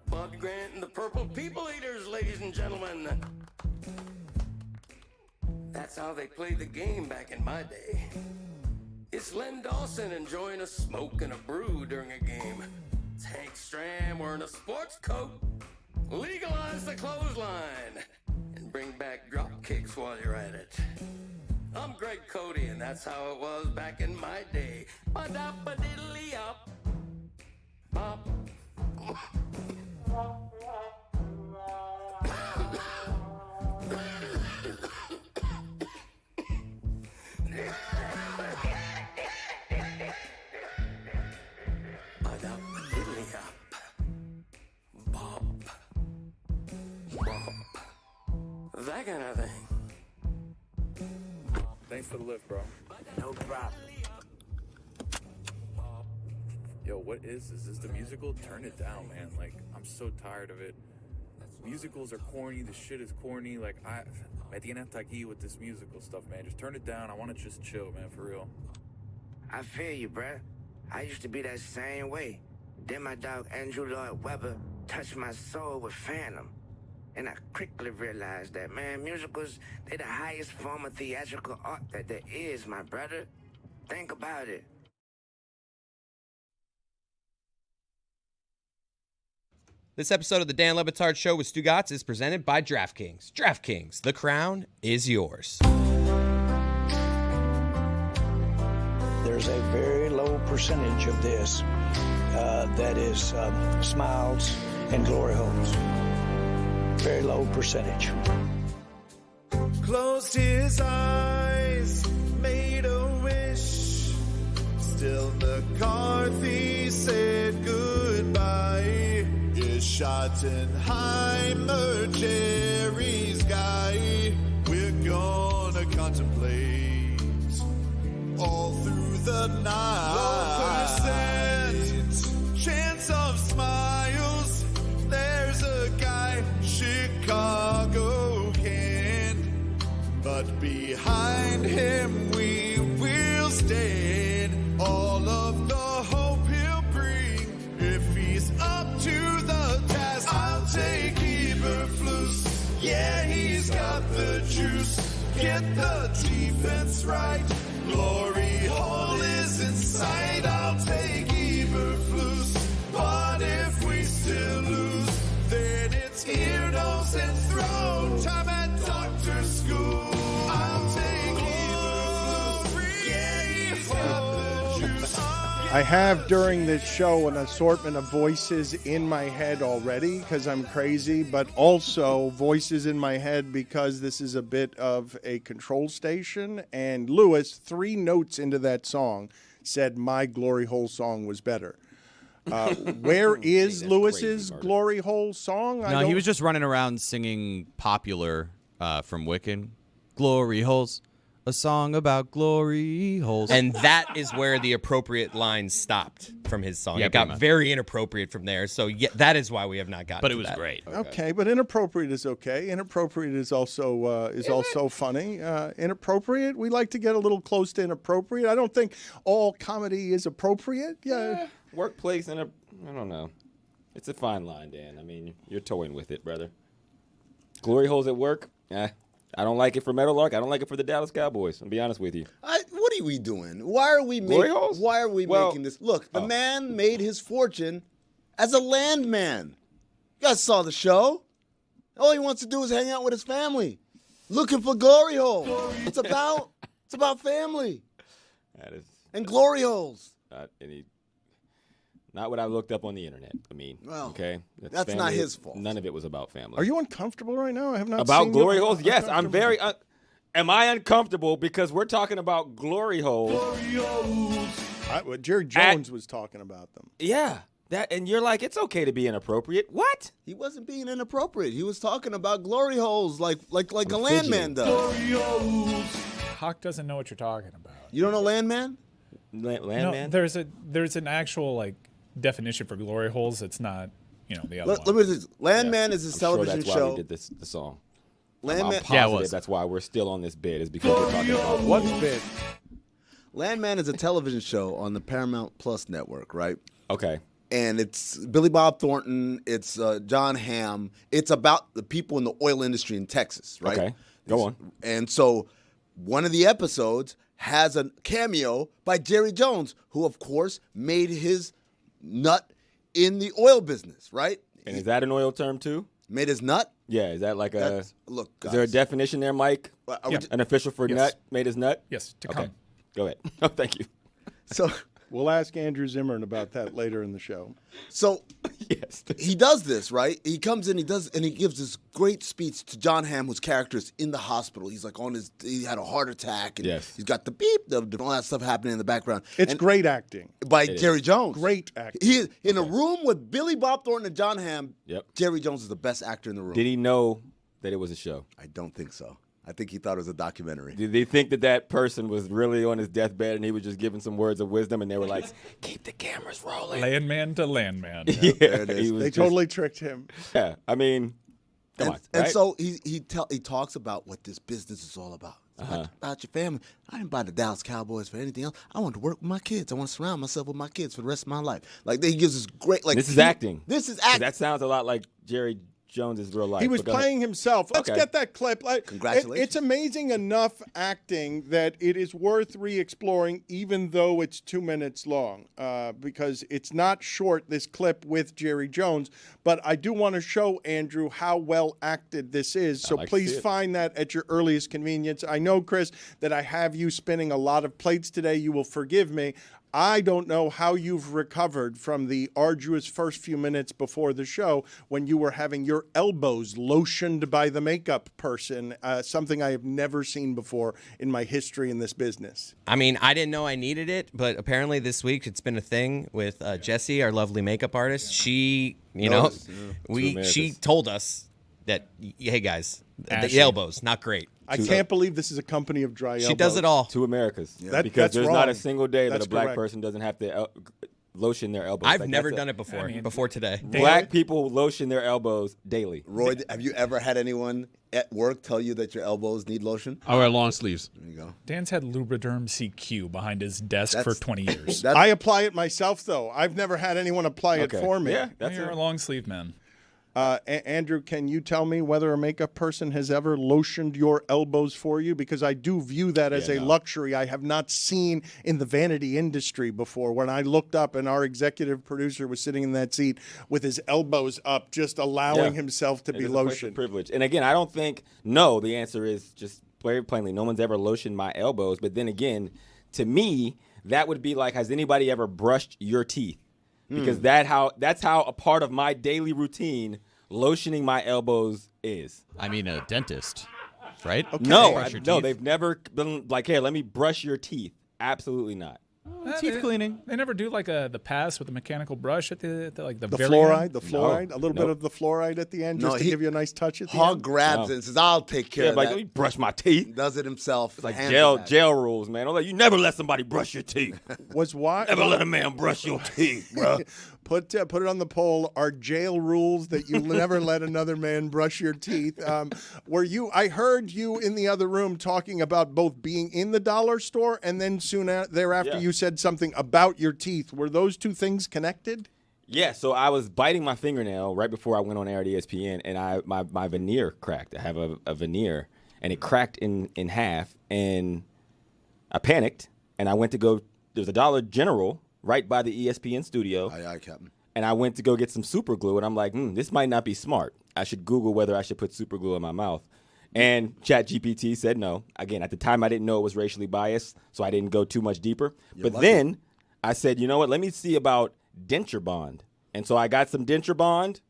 S15: Bud Grant and the Purple People Eaters, ladies and gentlemen. That's how they played the game back in my day. It's Len Dawson enjoying a smoke and a brew during a game. It's Hank Stram wearing a sports coat. Legalize the clothesline and bring back drop kicks while you're at it. I'm Greg Cody, and that's how it was back in my day. Ba-da-ba-diddly-up. Bop. Ba-da-ba-diddly-up. Bop. Bop. That kind of thing.
S16: Thanks for the lift, bro.
S9: No problem.
S16: Yo, what is this? Is the musical? Turn it down, man. Like, I'm so tired of it. Musicals are corny. The shit is corny. Like, me tiene hasta aquí with this musical stuff, man. Just turn it down. I want to just chill, man, for real.
S17: I feel you, bruh. I used to be that same way. Then my dog Andrew Lloyd Webber touched my soul with Phantom. And I quickly realized that, man, musicals, they're the highest form of theatrical art that there is, my brother. Think about it.
S4: This episode of the Dan Le Batard Show with Stugotz is presented by DraftKings. DraftKings, the crown is yours.
S18: There's a very low percentage of this that is smiles and glory holes. Very low percentage.
S19: Closed his eyes, made a wish. Still McCarthy said goodbye. Is Schottenheimer Jerry's guy? We're gonna contemplate all through the night. 1% chance of smiles. There's a guy, Chicago can, but behind him we will stand. All of the hope he'll bring if he's up to the task. I'll take Eberflus. Yeah, he's got the juice. Get the defense right. Glory hole is in sight. I'll take Eberflus. But if we still lose, then it's ear, nose, and throat. Time at doctor school. I'll take Eberflus. Yeah, he's got the juice.
S1: I have during this show an assortment of voices in my head already because I'm crazy, but also voices in my head because this is a bit of a control station. And Lewis, 3 notes into that song, said my Glory Hole song was better. Where is Lewis's Glory Hole song?
S11: No, he was just running around singing Popular from Wiccan. Glory Holes. A song about glory holes.
S4: And that is where the appropriate line stopped from his song.
S11: Yeah,
S4: it got
S11: pretty much.
S4: very inappropriate from there. So yeah, that is why we have not gotten
S11: But
S4: to
S11: it was
S4: that.
S11: great.
S1: Okay, but inappropriate is okay. Inappropriate is also funny. Inappropriate, we like to get a little close to inappropriate. I don't think all comedy is appropriate. Yeah.
S2: Workplace and I don't know. It's a fine line, Dan. I mean, you're toying with it, brother. Glory holes at work? I don't like it for Meadowlark. I don't like it for the Dallas Cowboys. I'll be honest with you.
S3: What are we doing? Why are we making this? Look, the man made his fortune as a landman. You guys saw the show. All he wants to do is hang out with his family, looking for glory holes. It's about family.
S2: That is
S3: and glory holes.
S2: Not what I looked up on the internet. I mean,
S3: well,
S2: okay,
S3: that's not his fault.
S2: None of it was about family.
S1: Are you uncomfortable right now? I have not
S2: about
S1: seen
S2: glory
S1: you
S2: holes. Yes, I'm very. Am I uncomfortable because we're talking about glory holes?
S1: Jerry Jones was talking about them.
S2: Yeah, that, and you're like, it's okay to be inappropriate. What?
S3: He wasn't being inappropriate. He was talking about glory holes like a landman does.
S6: Hawk doesn't know what you're talking about.
S3: You don't know landman?
S2: Landman?
S6: No, there's an actual definition for glory holes. It's not the other one.
S3: Let me just, landman is a television
S2: that's
S3: show.
S2: Why we did the song.
S3: Landman,
S2: I'm positive that's why we're still on this bid is because we're talking about
S1: what bid?
S3: Landman is a television show on the Paramount Plus network, right?
S2: Okay.
S3: And it's Billy Bob Thornton. It's John Hamm. It's about the people in the oil industry in Texas, right?
S2: Okay. Go on.
S3: And so one of the episodes has a cameo by Jerry Jones, who, of course, made his nut in the oil business, right?
S2: And is that an oil term too?
S3: Made his nut?
S2: Yeah. Is that like a
S3: look?
S2: Is there a definition there, Mike? An official for
S6: Yes.
S2: nut? Made his nut?
S6: Yes. To
S2: Okay.
S6: come.
S2: Go ahead. Oh, thank you.
S3: So
S1: we'll ask Andrew Zimmern about that later in the show.
S3: So
S2: yes,
S3: he does this, right? He comes in, he gives this great speech to John Hamm, whose character is in the hospital. He's like he had a heart attack, and he's got the beep, all that stuff happening in the background.
S1: It's great acting
S3: by Jerry Jones.
S1: Great acting.
S3: He is in a room with Billy Bob Thornton and John Hamm.
S2: Yep.
S3: Jerry Jones is the best actor in the room.
S2: Did he know that it was a show?
S3: I don't think so. I think he thought it was a documentary.
S2: Did they think that person was really on his deathbed and he was just giving some words of wisdom and they were like, keep the cameras rolling?
S6: Landman to landman.
S2: Yeah,
S3: there it is.
S1: They totally tricked him.
S2: Yeah, I mean, come on.
S3: And
S2: right?
S3: so he talks about what this business is all about. It's about your family. I didn't buy the Dallas Cowboys for anything else. I want to work with my kids. I want to surround myself with my kids for the rest of my life. Like, he gives us great. Like,
S2: this is acting.
S3: This is acting.
S2: That sounds a lot like Jerry Jones's real life.
S1: He was playing himself. Let's get that clip.
S3: Congratulations.
S1: It's amazing enough acting that it is worth re-exploring, even though it's 2 minutes long, because it's not short, this clip with Jerry Jones. But I do want to show Andrew how well acted this is. So please find that at your earliest convenience. I know, Chris, that I have you spinning a lot of plates today. You will forgive me. I don't know how you've recovered from the arduous first few minutes before the show when you were having your elbows lotioned by the makeup person, something I have never seen before in my history in this business.
S4: I mean, I didn't know I needed it, but apparently this week it's been a thing with Jessie, our lovely makeup artist. She, she told us that, hey, guys, the elbows, not great.
S1: I can't believe this is a company of dry elbows.
S4: She does it all.
S2: 2 Americas.
S1: Yeah.
S2: Because there's
S1: wrong.
S2: not a single day
S1: That's
S2: that a black
S1: correct.
S2: person doesn't have to lotion their elbows.
S4: I've never done it before. Before today.
S2: Black people lotion their elbows daily.
S3: Roy, have you ever had anyone at work tell you that your elbows need lotion?
S20: I wear long sleeves.
S3: There you go.
S6: Dan's had Lubriderm CQ behind his desk for 20 years.
S1: I apply it myself, though. I've never had anyone apply it for me.
S6: Yeah, you're a long sleeve man.
S1: Andrew, can you tell me whether a makeup person has ever lotioned your elbows for you? Because I do view that as a luxury I have not seen in the vanity industry before. When I looked up and our executive producer was sitting in that seat with his elbows up, just allowing himself to be lotioned.
S2: Privilege. And again, I don't think, no, the answer is just very plainly, no one's ever lotioned my elbows. But then again, to me, that would be like, has anybody ever brushed your teeth? Because that's how a part of my daily routine lotioning my elbows is.
S11: I mean, a dentist, right?
S2: Okay. No, they've never been like, hey, let me brush your teeth. Absolutely not.
S11: Teeth cleaning.
S6: They never do like the pass with the mechanical brush at the very
S1: fluoride,
S6: end?
S1: the fluoride, a little bit of the fluoride at the end, just to give you a nice touch at the end.
S3: Hog grabs it and says, "I'll take care of that."
S2: Let me brush my teeth.
S3: Does it himself.
S2: It's like jail rules, man. You never let somebody brush your teeth.
S1: Never
S2: let a man brush your teeth, bro.
S1: Put it on the poll. Are jail rules that you never let another man brush your teeth? I heard you in the other room talking about both being in the dollar store and then soon thereafter you said something about your teeth. Were those two things connected?
S2: Yeah, so I was biting my fingernail right before I went on air at ESPN, and my veneer cracked. I have a veneer, and it cracked in half, and I panicked, and I went to go. There's a Dollar General right by the ESPN studio.
S3: Aye, Captain.
S2: And I went to go get some super glue, and I'm like, this might not be smart. I should Google whether I should put super glue in my mouth. And ChatGPT said no. Again, at the time, I didn't know it was racially biased, so I didn't go too much deeper. But then I said, you know what? Let me see about denture bond. And so I got some denture bond,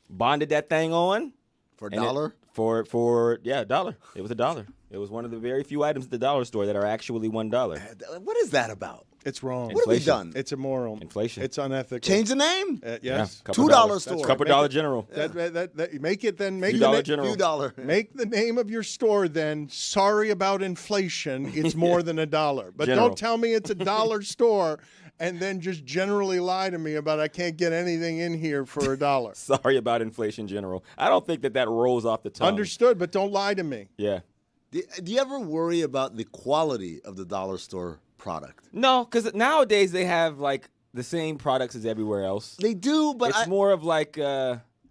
S2: bonded that thing on.
S3: For a dollar?
S2: $1. It was $1. It was one of the very few items at the dollar store that are actually $1.
S3: What is that about?
S1: It's wrong.
S3: What have we done?
S1: It's immoral.
S2: Inflation.
S1: It's unethical.
S3: Change the name?
S1: Yes.
S3: $2 store.
S2: Couple Dollar General.
S1: Make it then. Make
S2: $2 General.
S3: $2.
S1: Make the name of your store then. Sorry about inflation. It's more than $1. But
S2: General.
S1: don't tell me it's a dollar store and then just generally lie to me about I can't get anything in here for $1.
S2: Sorry about inflation, General. I don't think that rolls off the tongue.
S1: Understood, but don't lie to me.
S2: Yeah.
S3: Do you ever worry about the quality of the dollar store product?
S2: No, because nowadays they have like the same products as everywhere else.
S3: They do, but
S2: it's more of like.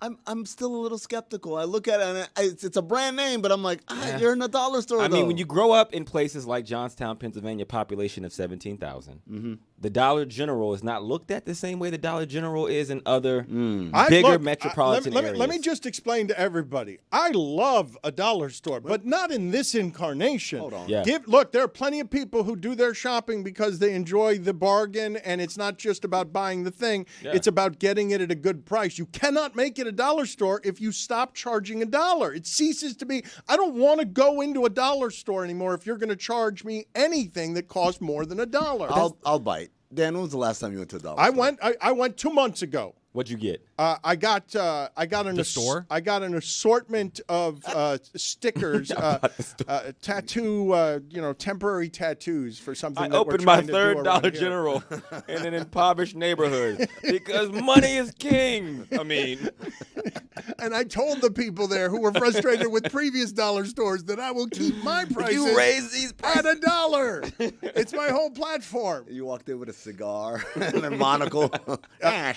S3: I'm still a little skeptical. I look at it and it's a brand name, but I'm like, you're in a dollar store.
S2: I mean, when you grow up in places like Johnstown, Pennsylvania, population of 17,000, the Dollar General is not looked at the same way the Dollar General is in other bigger metropolitan areas.
S1: Let me just explain to everybody. I love a dollar store, but not in this incarnation.
S3: Hold on.
S2: Yeah.
S1: Look, there are plenty of people who do their shopping because they enjoy the bargain, and it's not just about buying the thing.
S2: Yeah.
S1: It's about getting it at a good price. You cannot make it a dollar store if you stop charging $1. It ceases to be. I don't want to go into a dollar store anymore if you're going to charge me anything that costs more than $1.
S3: I'll bite. Dan, when was the last time you went to a dollar store?
S1: I went 2 months ago.
S2: What'd you get?
S1: I got an
S11: store?
S1: I got an assortment of stickers, tattoo, temporary tattoos for something.
S2: I
S1: that we're
S2: opened my
S1: trying to do
S2: third
S1: around
S2: Dollar
S1: here.
S2: General in an impoverished neighborhood because money is king. I mean,
S1: and I told the people there who were frustrated with previous dollar stores that I will keep my prices.
S2: You raise these
S1: at $1. It's my whole platform.
S3: You walked in with a cigar and a monocle.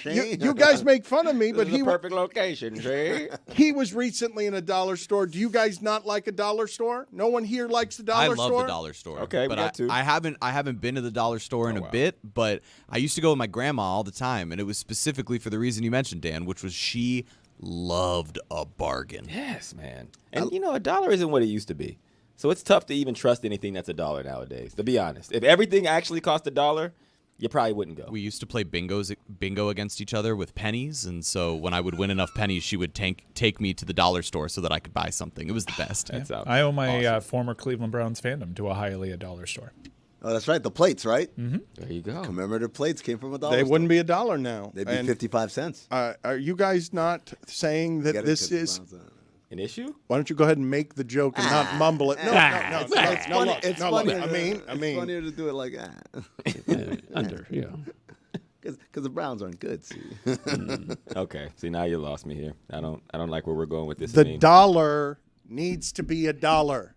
S1: You guys make fun of me, but
S2: this is the perfect location, see?
S1: He was recently in a dollar store. Do you guys not like a dollar store? No one here likes the dollar store?
S11: I love the dollar store.
S2: Okay,
S11: but
S2: we got two.
S11: I haven't been to the dollar store in a bit, but I used to go with my grandma all the time, and it was specifically for the reason you mentioned, Dan, which was she loved a bargain.
S2: Yes, man. And a dollar isn't what it used to be. So it's tough to even trust anything that's $1 nowadays, to be honest. If everything actually cost $1, you probably wouldn't go.
S11: We used to play bingo against each other with pennies, and so when I would win enough pennies, she would take me to the dollar store so that I could buy something. It was the best.
S6: I owe my former Cleveland Browns fandom to a Hialeah dollar store.
S3: Oh, that's right. The plates, right?
S6: Mm-hmm.
S2: There you go.
S3: Commemorative plates came from a dollar
S1: They
S3: store.
S1: wouldn't be $1 now.
S3: They'd be 55 cents.
S1: Are you guys not saying that this is
S2: an issue?
S1: Why don't you go ahead and make the joke and not mumble it? No.
S3: It's funny.
S1: It's funnier.
S3: It's funnier to do it like that. Because the Browns aren't good. See.
S2: Okay. See, now you lost me here. I don't like where we're going with this.
S1: The dollar needs to be $1.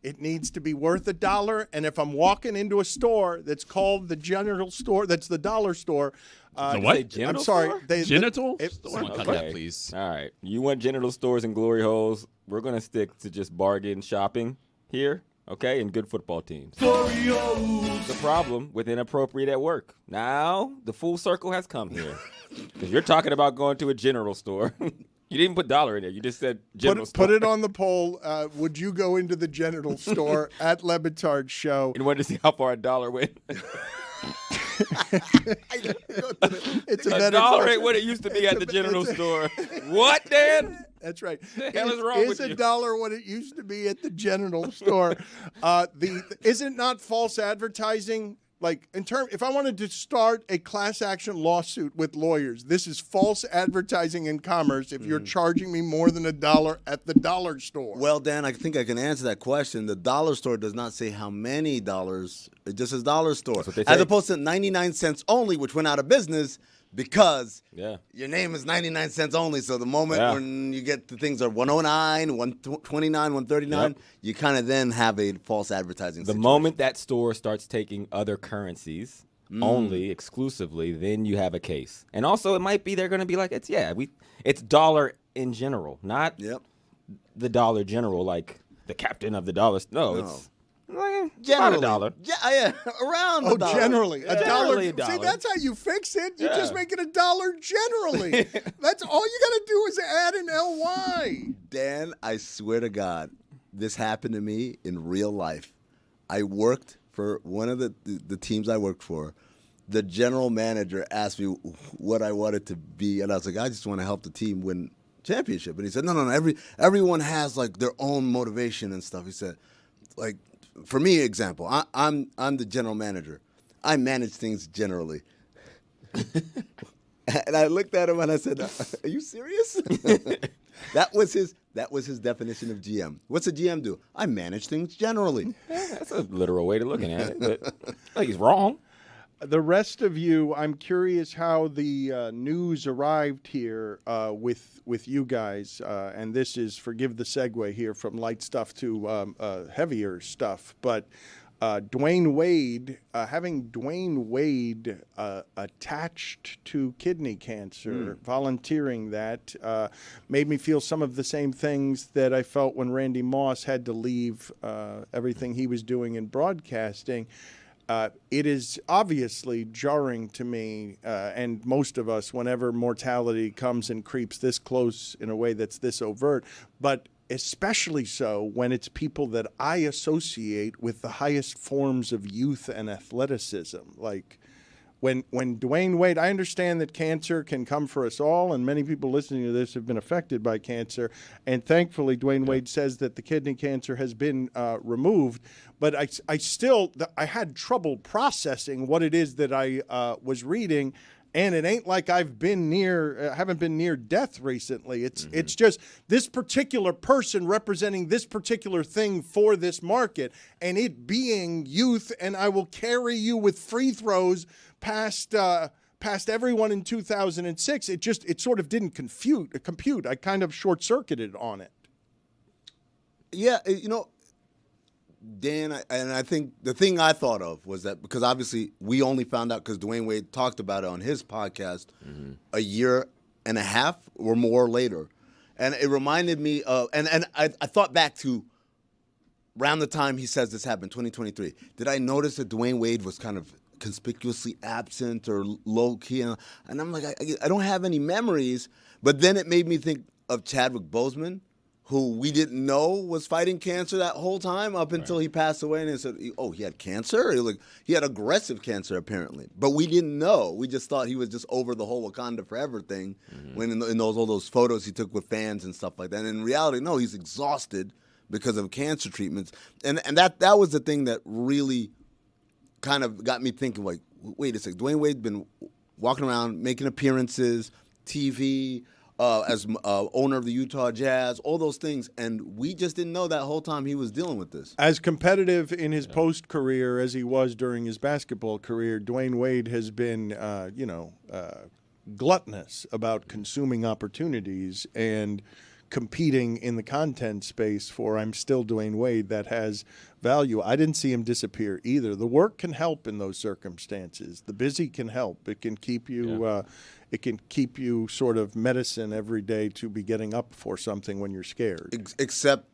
S1: It needs to be worth $1. And if I'm walking into a store that's called the general store, that's the dollar store.
S6: The what?
S1: I'm sorry.
S6: Genital?
S11: Cut that, please.
S2: All right. You want genital stores and glory holes? We're going to stick to just bargain shopping here, okay, and good football teams. The problem with inappropriate at work. Now, the full circle has come here. Because you're talking about going to a general store. You didn't put $1 in there. You just said general store.
S1: Put it on the poll. Would you go into the genital store at Le Batard Show?
S2: And wanted to see how far $1 went.
S1: It's
S2: $1 ain't what it used to be at the general store. What, Dan?
S1: That's right.
S2: The hell is wrong with you?
S1: Is $1 what it used to be at the genital store? Is it not false advertising? Like, if I wanted to start a class action lawsuit with lawyers, this is false advertising in commerce if you're charging me more than $1 at the dollar store.
S3: Well, Dan, I think I can answer that question. The dollar store does not say how many dollars. It just says dollar store. As opposed to 99 cents only, which went out of business because your name is 99 cents only. So the moment when you get the things are 109, 129, 139, you kind of then have a false advertising situation.
S2: The moment that store starts taking other currencies only, exclusively, then you have a case. And also, it might be they're going to be like, it's dollar in general, not the Dollar General, like the captain of the dollar. No, it's
S3: generally
S2: $1.
S3: Yeah, around $1.
S1: Generally.
S2: Generally
S1: $1.
S2: $1.
S1: See, that's how you fix it. You just make it $1 generally. That's all you got to do is add an LY.
S3: Dan, I swear to God, this happened to me in real life. I worked for one of the teams I worked for. The general manager asked me what I wanted to be, and I was like, I just want to help the team win championship. And he said, no, everyone has like their own motivation and stuff. He said, like, for me, example, I'm the general manager. I manage things generally. And I looked at him and I said, "Are you serious?" That was his definition of GM. What's a GM do? I manage things generally.
S2: That's a literal way to look at it, but like he's wrong.
S1: The rest of you, I'm curious how the news arrived here with you guys, and this is, forgive the segue here, from light stuff to heavier stuff, but Dwayne Wade, having Dwayne Wade attached to kidney cancer, volunteering that, made me feel some of the same things that I felt when Randy Moss had to leave everything he was doing in broadcasting. It is obviously jarring to me and most of us whenever mortality comes and creeps this close in a way that's this overt, but especially so when it's people that I associate with the highest forms of youth and athleticism. Like when Dwayne Wade, I understand that cancer can come for us all, and many people listening to this have been affected by cancer, and thankfully Dwayne Wade says that the kidney cancer has been removed, but I had trouble processing what it is that I was reading, And it ain't like haven't been near death recently. It's just this particular person representing this particular thing for this market, and it being youth. And I will carry you with free throws past everyone in 2006. It sort of didn't compute. I kind of short circuited on it.
S3: Yeah, Dan, I think the thing I thought of was that because obviously we only found out because Dwayne Wade talked about it on his podcast a year and a half or more later. And it reminded me of, and I thought back to around the time he says this happened, 2023. Did I notice that Dwayne Wade was kind of conspicuously absent or low-key? And I'm like, I don't have any memories. But then it made me think of Chadwick Boseman, who we didn't know was fighting cancer that whole time up until he passed away. And they said, oh, he had cancer? He had aggressive cancer, apparently. But we didn't know. We just thought he was just over the whole Wakanda Forever thing when in all those photos he took with fans and stuff like that. And in reality, no, he's exhausted because of cancer treatments. And that was the thing that really kind of got me thinking, like, wait a second. Dwayne Wade's been walking around, making appearances, TV, as owner of the Utah Jazz, all those things, and we just didn't know that whole time he was dealing with this.
S1: As competitive in his post career as he was during his basketball career, Dwayne Wade has been, gluttonous about consuming opportunities and competing in the content space for I'm still Dwayne Wade that has value. I didn't see him disappear either. The work can help in those circumstances. The busy can help. It can keep you sort of medicine every day to be getting up for something when you're scared.
S3: Except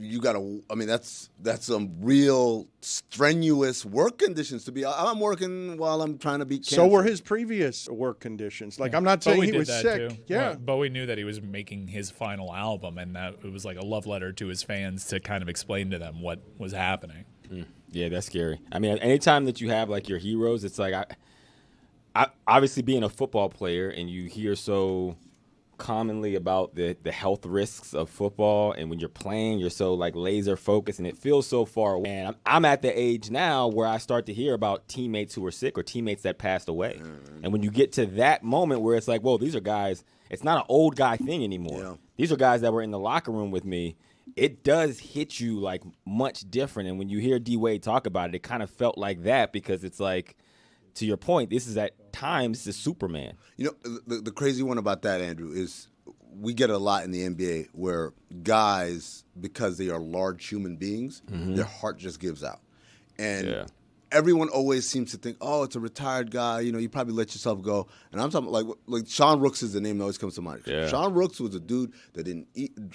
S3: you got to, I mean, that's some real strenuous work conditions to be. I'm working while I'm trying to beat cancer.
S1: So were his previous work conditions. Like, I'm not saying he was sick.
S6: Too.
S1: Yeah.
S6: But we knew that he was making his final album, and that it was like a love letter to his fans to kind of explain to them what was happening.
S2: Yeah, that's scary. I mean, anytime that you have like your heroes, it's like I obviously being a football player and you hear so commonly about the health risks of football, and when you're playing, you're so like laser focused and it feels so far away. And I'm at the age now where I start to hear about teammates who are sick or teammates that passed away. And when you get to that moment where it's like, whoa, these are guys, it's not an old guy thing anymore. Yeah. These are guys that were in the locker room with me. It does hit you like much different. And when you hear D Wade talk about it, it kind of felt like that, because it's like, to your point, this is at times the Superman.
S3: You know, the crazy one about that, Andrew, is we get a lot in the NBA where guys, because they are large human beings, their heart just gives out. And everyone always seems to think, oh, it's a retired guy. You know, you probably let yourself go. And I'm talking like Sean Rooks is the name that always comes to mind. Yeah. Sean Rooks was a dude that didn't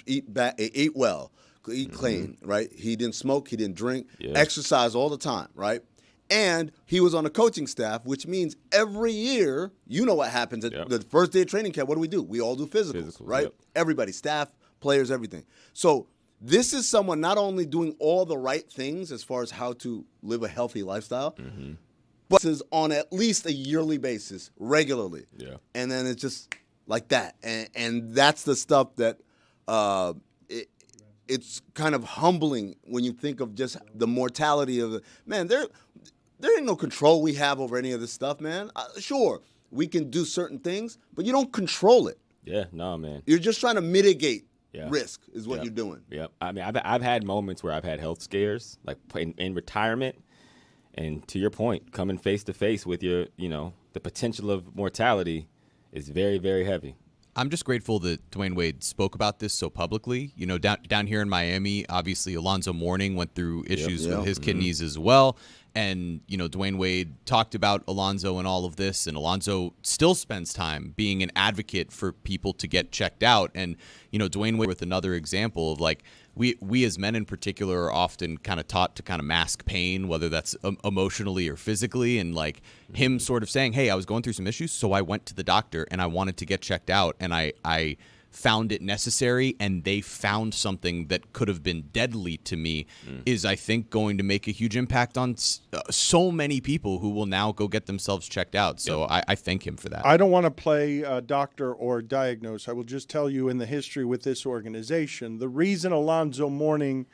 S3: ate well, eat clean, right? He didn't smoke, he didn't drink, exercise all the time, right? And he was on a coaching staff, which means every year, you know what happens at the first day of training camp. What do? We all do physicals, right?
S2: Yep.
S3: Everybody, staff, players, everything. So this is someone not only doing all the right things as far as how to live a healthy lifestyle, but this is on at least a yearly basis, regularly.
S2: Yeah.
S3: And then it's just like that. And that's the stuff that it's kind of humbling when you think of just the mortality of it. Man, there ain't no control we have over any of this stuff, man. Sure, we can do certain things, but you don't control it.
S2: Yeah, no, man.
S3: You're just trying to mitigate risk is what you're doing.
S2: Yeah, I mean, I've had moments where I've had health scares, like in retirement, and to your point, coming face to face with your, the potential of mortality is very, very heavy.
S11: I'm just grateful that Dwayne Wade spoke about this so publicly. You know, down here in Miami, obviously Alonzo Mourning went through issues with his kidneys as well. And, Dwayne Wade talked about Alonzo and all of this, and Alonzo still spends time being an advocate for people to get checked out. And, Dwayne Wade with another example of like, we as men in particular are often kind of taught to kind of mask pain, whether that's emotionally or physically. And like him sort of saying, hey, I was going through some issues, so I went to the doctor and I wanted to get checked out. And I found it necessary, and they found something that could have been deadly to me is, I think, going to make a huge impact on so many people who will now go get themselves checked out. So I thank him for that.
S1: I don't want to play doctor or diagnose. I will just tell you in the history with this organization, the reason Alonzo Mourning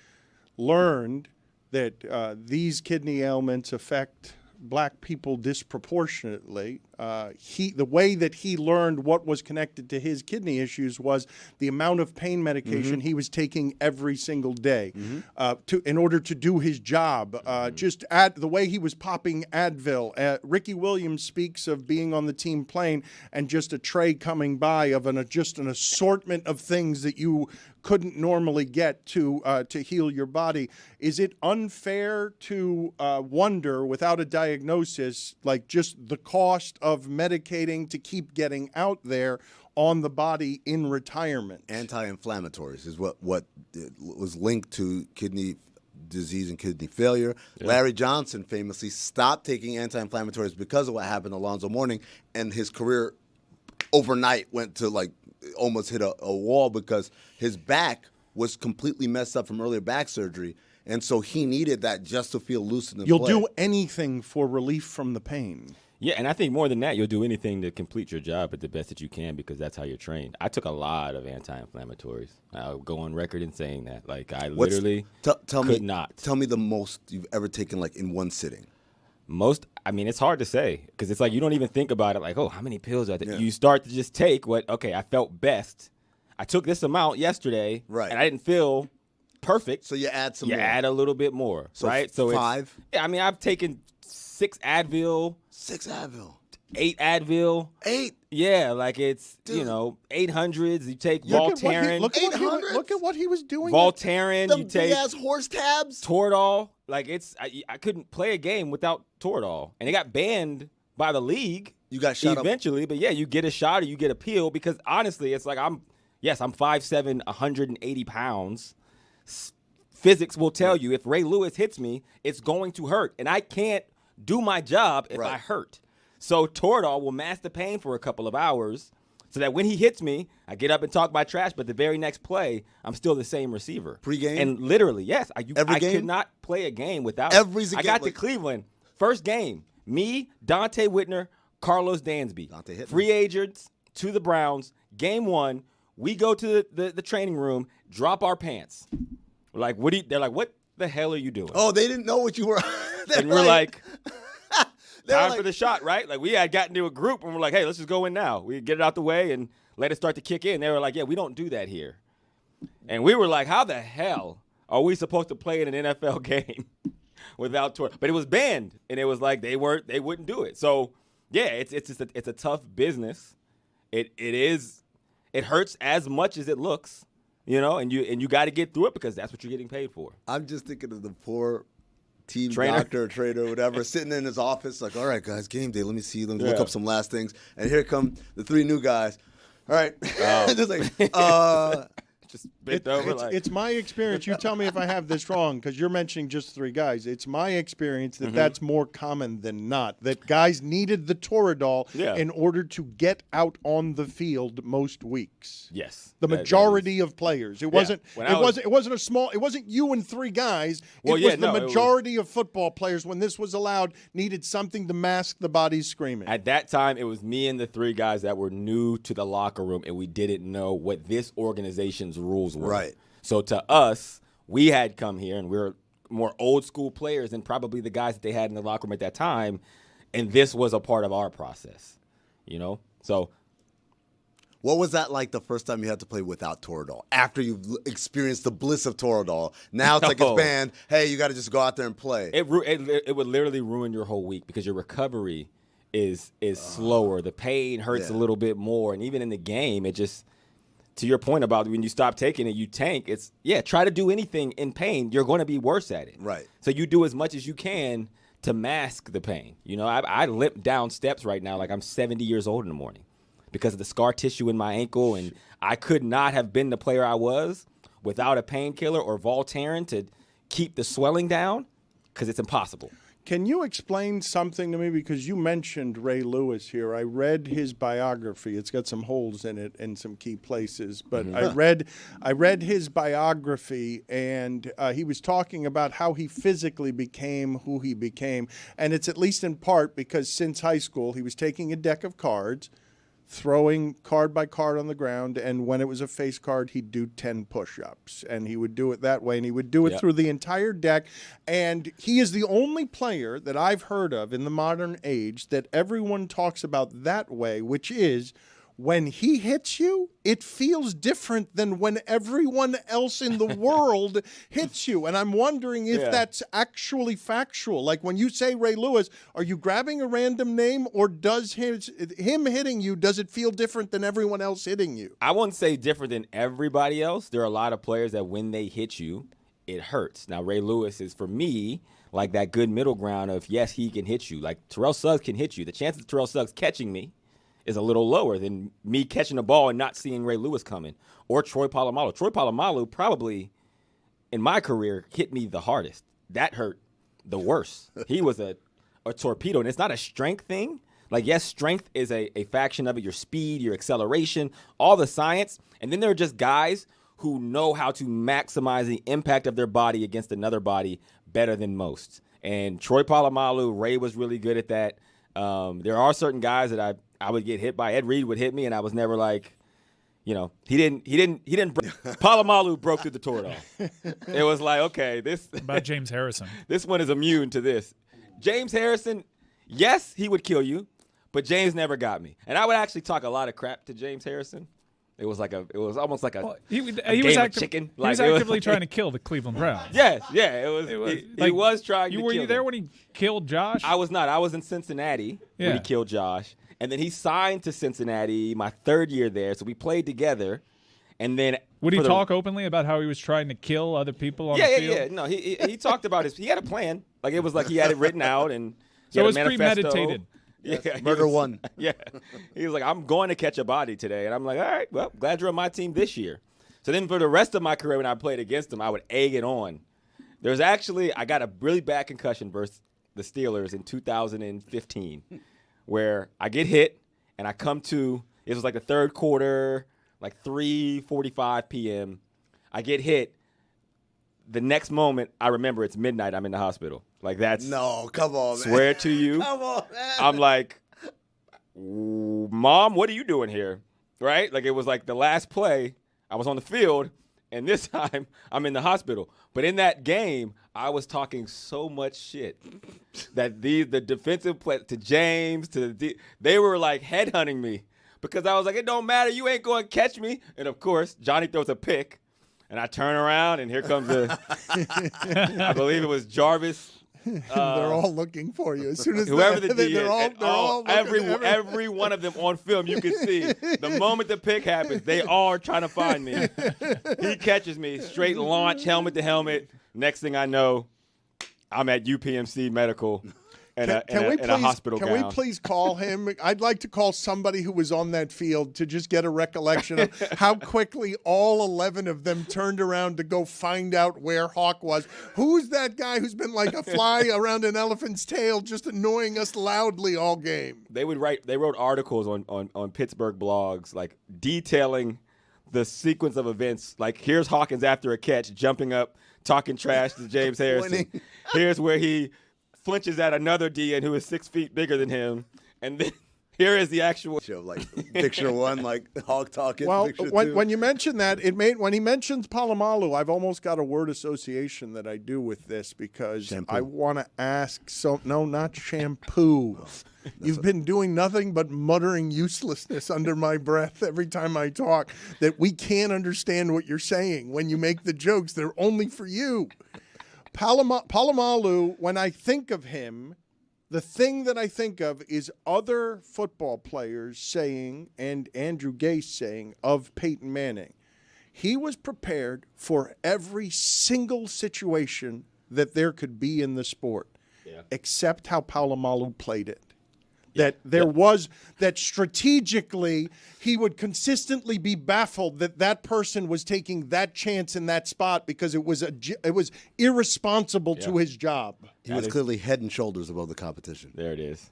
S1: learned that these kidney ailments affect black people disproportionately the way that he learned what was connected to his kidney issues was the amount of pain medication he was taking every single day in order to do his job. Just the way he was popping Advil. Ricky Williams speaks of being on the team plane and just a tray coming by of just an assortment of things that you couldn't normally get to heal your body. Is it unfair to wonder, without a diagnosis, like just the cost of medicating to keep getting out there on the body in retirement?
S3: Anti-inflammatories is what was linked to kidney disease and kidney failure. Yeah. Larry Johnson famously stopped taking anti-inflammatories because of what happened to Alonzo Mourning, and his career overnight went to almost hit a wall because his back was completely messed up from earlier back surgery, and so he needed that just to feel lucid and
S1: You'll
S3: play.
S1: do anything for relief from the pain.
S2: Yeah, and I think more than that, you'll do anything to complete your job at the best that you can because that's how you're trained. I took a lot of anti-inflammatories. I'll go on record in saying that. I literally could not.
S3: Tell me the most you've ever taken in one sitting.
S2: Most, it's hard to say because it's you don't even think about it how many pills are there? Yeah. You start to just take I felt best. I took this amount yesterday,
S3: right,
S2: and I didn't feel perfect.
S3: So you add some more.
S2: Add a little bit more,
S3: so
S2: right? So
S3: 5?
S2: I've taken 6 Advil.
S3: 6 Advil.
S2: 8 Advil.
S3: 8?
S2: Yeah, it's, 800s. You take Voltaren.
S1: Look at what he was doing.
S2: Voltaren.
S3: Them
S2: you take
S3: big-ass horse tabs.
S2: Toradol. I couldn't play a game without Toradol. And it got banned by the league.
S3: You got shot
S2: eventually, but yeah, you get a shot or you get a pill because honestly, it's I'm 5'7", 180 pounds. Physics will tell you if Ray Lewis hits me, it's going to hurt. And I can't do my job if I hurt. So Toradol will mask the pain for a couple of hours so that when he hits me, I get up and talk my trash, but the very next play, I'm still the same receiver.
S3: Pre-game?
S2: And literally, yes. I could not play a game without it. I got to Cleveland. First game, me, Dante Whitner, Carlos Dansby. Free agents to the Browns. Game 1, we go to the training room, drop our pants. We're they're like, what the hell are you doing?
S3: Oh, they didn't know what you were.
S2: And we're like, time for the shot, right? We had gotten to a group and we're like, hey, let's just go in now. We get it out the way and let it start to kick in. They were like, yeah, we don't do that here. And we were like, how the hell are we supposed to play in an NFL game without tour? But it was banned, and it was they wouldn't do it. So yeah, it's a tough business. It hurts as much as it looks, and you got to get through it because that's what you're getting paid for.
S3: I'm just thinking of the poor team
S2: trainer?
S3: Doctor or trader or whatever sitting in his office all right, guys, game day. Let me see. Let me look up some last things. And here come the 3 new guys. All right. Just
S2: just bent over.
S1: It's my experience. You tell me if I have this wrong because you're mentioning just 3 guys. It's my experience that that's more common than not, that guys needed the Toradol in order to get out on the field most weeks.
S2: Yes.
S1: The majority of players. It wasn't it wasn't you and 3 guys. The majority of football players, when this was allowed, needed something to mask the bodies screaming.
S2: At that time, it was me and the 3 guys that were new to the locker room, and we didn't know what this organization's rules were.
S3: Right.
S2: So to us, we had come here, and we're more old school players than probably the guys that they had in the locker room at that time, and this was a part of our process, So
S3: what was that like the first time you had to play without Toradol? After you've experienced the bliss of Toradol, now it's it's banned. Hey, you got to just go out there and play.
S2: It would literally ruin your whole week because your recovery is slower. The pain hurts a little bit more, and even in the game, it just. To your point about when you stop taking it, you tank. Try to do anything in pain. You're going to be worse at it.
S3: Right.
S2: So you do as much as you can to mask the pain. I limp down steps right now like I'm 70 years old in the morning because of the scar tissue in my ankle, and I could not have been the player I was without a painkiller or Voltaren to keep the swelling down because it's impossible.
S1: Can you explain something to me? Because you mentioned Ray Lewis here. I read his biography. It's got some holes in it in some key places. But I read his biography, and he was talking about how he physically became who he became. And it's at least in part because since high school, he was taking a deck of cards, throwing card by card on the ground, and when it was a face card, he'd do 10 push-ups, and he would do it that way, and he would do it through the entire deck. And he is the only player that I've heard of in the modern age that everyone talks about that way, which is when he hits you, it feels different than when everyone else in the world hits you. And I'm wondering if that's actually factual. Like when you say Ray Lewis, are you grabbing a random name, or does him hitting you, does it feel different than everyone else hitting you?
S2: I wouldn't say different than everybody else. There are a lot of players that when they hit you, it hurts. Now, Ray Lewis is, for me, like that good middle ground of, yes, he can hit you. Like Terrell Suggs can hit you. The chances of Terrell Suggs catching me is a little lower than me catching the ball and not seeing Ray Lewis coming, or Troy Polamalu. Troy Polamalu probably, in my career, hit me the hardest. That hurt the worst. He was a torpedo, and it's not a strength thing. Like, yes, strength is a faction of it, your speed, your acceleration, all the science. And then there are just guys who know how to maximize the impact of their body against another body better than most. And Troy Polamalu, Ray was really good at that. There are certain guys that I would get hit by. Ed Reed would hit me, and I was never like, he didn't. Polamalu broke through the Toradol. It was like, okay, this
S6: about James Harrison.
S2: This one is immune to this. James Harrison, yes, he would kill you, but James never got me. And I would actually talk a lot of crap to James Harrison. It was almost like a
S6: he
S2: game
S6: was
S2: of chicken.
S6: He was actively trying to kill the Cleveland Browns.
S2: Yes, yeah, he was trying to kill
S6: Were you there when he killed Josh?
S2: I was not. I was in Cincinnati when he killed Josh. And then he signed to Cincinnati my third year there. So we played together. And then
S6: would he talk openly about how he was trying to kill other people on the field?
S2: Yeah. No, he talked about he had a plan. Like, it was like he had it written out, and
S6: so it was premeditated.
S2: Yeah,
S3: murder one.
S2: Yeah. He was like, I'm going to catch a body today. And I'm like, all right, well, glad you're on my team this year. So then for the rest of my career, when I played against him, I would egg it on. I got a really bad concussion versus the Steelers in 2015, where I get hit and I come to, it was like the third quarter, like 3:45 p.m. I get hit. The next moment, I remember it's midnight. I'm in the hospital. Like, that's
S3: no, come on, man.
S2: Swear to you.
S3: Come on, man.
S2: I'm like, Mom, what are you doing here? Right? Like, it was like the last play. I was on the field, and this time I'm in the hospital. But in that game, I was talking so much shit that the defensive play to James, they were like headhunting me because I was like, it don't matter. You ain't going to catch me. And, of course, Johnny throws a pick. And I turn around, and here comes I believe it was Jarvis.
S1: They're all looking for you. As soon as
S2: whoever the D
S1: they're all
S2: every one of them on film, you can see the moment the pick happens, they all are trying to find me. He catches me, straight launch, helmet to helmet. Next thing I know, I'm at UPMC Medical. In a hospital gown.
S1: Can we please call him? I'd like to call somebody who was on that field to just get a recollection of how quickly all 11 of them turned around to go find out where Hawk was. Who's that guy who's been like a fly around an elephant's tail just annoying us loudly all game?
S2: They wrote articles on Pittsburgh blogs, like detailing the sequence of events. Like, here's Hawkins after a catch, jumping up, talking trash to James Harrison. Here's where he flinches at another DN who is 6 feet bigger than him, and then here is the actual
S3: show, like picture one, like Hawk talking.
S1: Well,
S3: picture
S1: when you mention that, when he mentions Polamalu, I've almost got a word association that I do with this because
S3: shampoo.
S1: I want to ask. No, not shampoo. You've been doing nothing but muttering uselessness under my breath every time I talk. That we can't understand what you're saying when you make the jokes. They're only for you. Polamalu, when I think of him, the thing that I think of is other football players saying, and Andrew Gase saying, of Peyton Manning. He was prepared for every single situation that there could be in the sport, except how Polamalu played it. That there was, that strategically he would consistently be baffled that person was taking that chance in that spot because it was irresponsible to his job.
S3: He was clearly head and shoulders above the competition.
S2: There it is.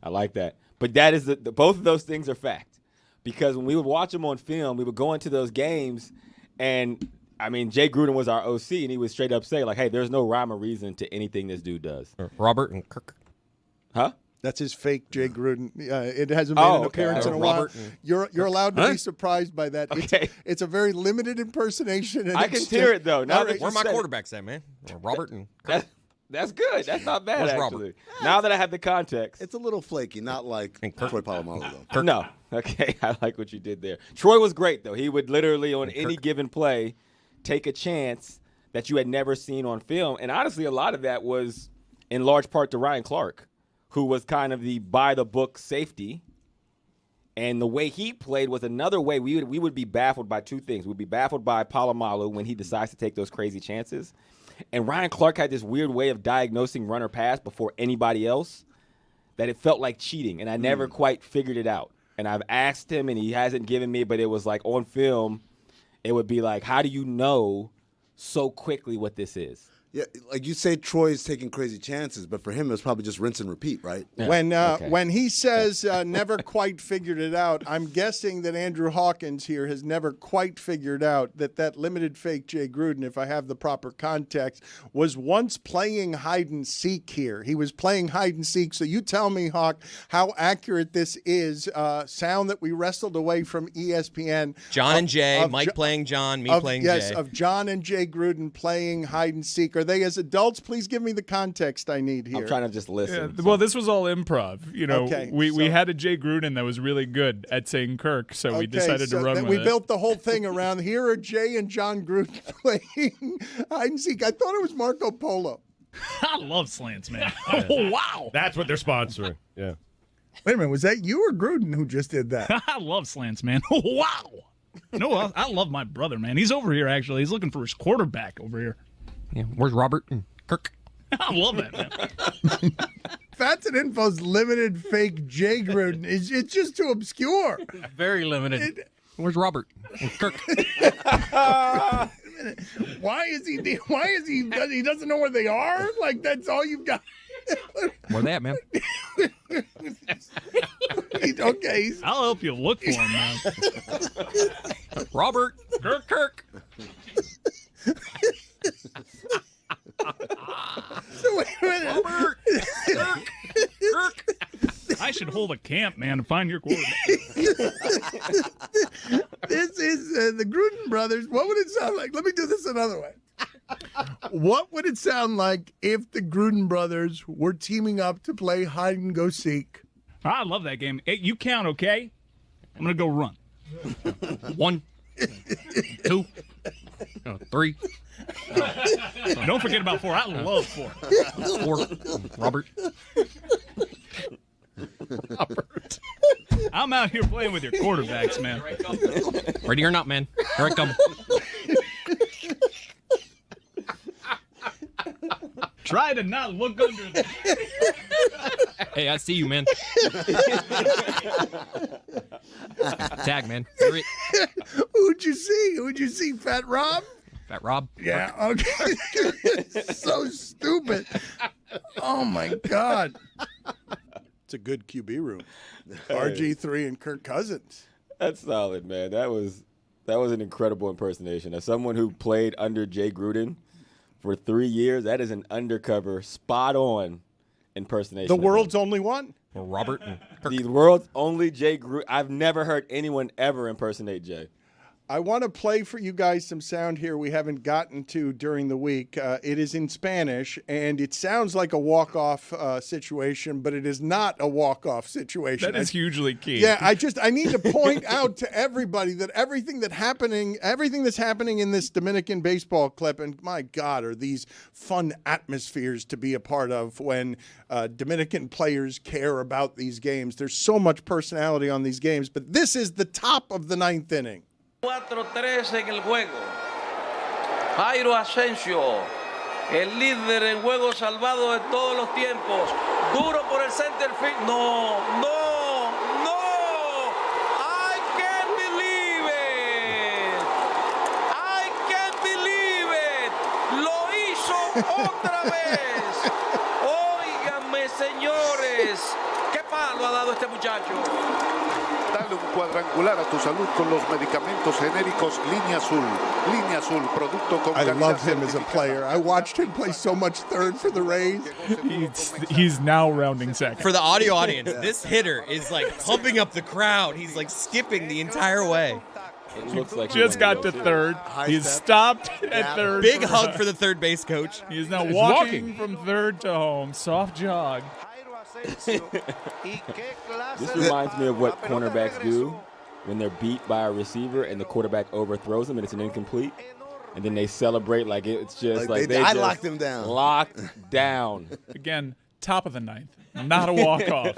S2: I like that. But that is both of those things are fact. Because when we would watch him on film, we would go into those games, and I mean, Jay Gruden was our OC, and he would straight up say, like, hey, there's no rhyme or reason to anything this dude does.
S4: Robert and Kirk.
S2: Huh?
S1: That's his fake Jay Gruden. It hasn't made an appearance in a while. You're allowed to be surprised by that.
S2: Okay.
S1: It's a very limited impersonation. And
S2: I can hear it, though. Now
S4: Where are my quarterbacks at, man? Robert and Kirk.
S2: That's good. That's not bad,
S4: Where's
S2: actually.
S4: Robert?
S2: Now that I have the context.
S3: It's a little flaky, not like Troy Polamalu, though.
S2: No. Okay, I like what you did there. Troy was great, though. He would literally, on any given play, take a chance that you had never seen on film. And honestly, a lot of that was in large part to Ryan Clark, who was kind of the by-the-book safety. And the way he played was another way we would be baffled by two things. We'd be baffled by Polamalu when he decides to take those crazy chances. And Ryan Clark had this weird way of diagnosing runner pass before anybody else that it felt like cheating. And I never quite figured it out. And I've asked him, and he hasn't given me, but it was like on film, it would be like, how do you know so quickly what this is?
S3: Yeah, like you say, Troy's taking crazy chances, but for him, it was probably just rinse and repeat, right?
S1: Yeah. When he says never quite figured it out, I'm guessing that Andrew Hawkins here has never quite figured out that limited fake Jay Gruden, if I have the proper context, was once playing hide and seek here. He was playing hide and seek. So you tell me, Hawk, how accurate this is. Sound that we wrestled away from ESPN.
S4: John and Jay, Mike playing John, me playing Jay.
S1: Yes, of John and Jay Gruden playing hide and seek. Are they as adults? Please give me the context I need here.
S2: I'm trying to just listen.
S6: Well, this was all improv. You know,
S1: Okay,
S6: we had a Jay Gruden that was really good at saying Kirk, so we decided to run with
S1: we
S6: it.
S1: built the whole thing around here are Jay and John Gruden playing hide and seek. I thought it was Marco Polo.
S20: I love slants, man. Oh, wow.
S14: That's what they're sponsoring. Yeah.
S1: Wait a minute, was that you or Gruden who just did that?
S20: I love slants, man. Oh, wow. No, I love my brother, man. He's over here, actually. He's looking for his quarterback over here.
S4: Yeah, where's Robert and Kirk?
S20: I love that, man.
S1: Facts and Info's limited fake Jay Gruden. It's just too obscure.
S20: Very limited.
S4: Where's Robert and Kirk?
S1: Why is he? He doesn't know where they are? Like that's all you've got.
S4: Where they at, man?
S1: Okay.
S20: I'll help you look for him, man.
S4: Robert, Kirk.
S1: So wait a minute.
S4: Robert, Kirk.
S20: I should hold a camp, man, to find your quarterback.
S1: This is the Gruden brothers. What would it sound like? Let me do this another way. What would it sound like if the Gruden brothers were teaming up to play hide and go seek?
S20: I love that game. Hey, you count, okay? I'm going to go run.
S4: 1, 2, 3.
S20: Don't forget about 4. I love 4.
S4: 4. Robert.
S20: I'm out here playing with your quarterbacks, man.
S4: Ready or not, man. Here I come.
S20: Try to not look under the...
S4: Hey, I see you, man. Tag, man.
S1: Who'd you see? Fat Rob?
S4: Fat Rob?
S1: Yeah, okay. So stupid. Oh, my God. It's a good QB room. RG3 and Kirk Cousins.
S2: That's solid, man. That was an incredible impersonation. As someone who played under Jay Gruden for 3 years, that is an undercover, spot-on impersonation.
S1: The world's only one.
S4: Robert and Kirk.
S2: The world's only Jay Gruden. I've never heard anyone ever impersonate Jay.
S1: I want to play for you guys some sound here we haven't gotten to during the week. It is in Spanish, and it sounds like a walk-off situation, but it is not a walk-off situation.
S6: That is hugely key.
S1: Yeah, I need to point out to everybody that everything that's happening in this Dominican baseball clip, and my God, are these fun atmospheres to be a part of when Dominican players care about these games. There's so much personality on these games, but this is the top of the 9th inning.
S21: 4-3 en el juego. Jairo Asensio, el líder en juegos salvados de todos los tiempos. Duro por el center field. No. I can't believe it. Lo hizo otra vez. Óigame Señoras, señores, ¿qué palo ha dado este muchacho?
S5: Dale un cuadrangular a tu salud con los medicamentos genéricos Línea Azul, producto con
S1: I
S5: calidad
S1: love him as a
S5: certificada.
S1: player. I watched him play so much third for the Rays.
S6: He's now rounding second.
S4: For the audio audience, this hitter is like pumping up the crowd. He's like skipping the entire way.
S2: It looks like
S6: Just got to third. He's stopped at third.
S4: Big hug for the third base coach.
S6: He is now walking from third to home. Soft jog.
S2: This reminds me of what cornerbacks do when they're beat by a receiver and the quarterback overthrows them and it's an incomplete. And then they celebrate like it's just like they
S3: I
S2: just
S3: locked him down.
S2: Locked down.
S6: Again, top of the ninth. Not a walk-off.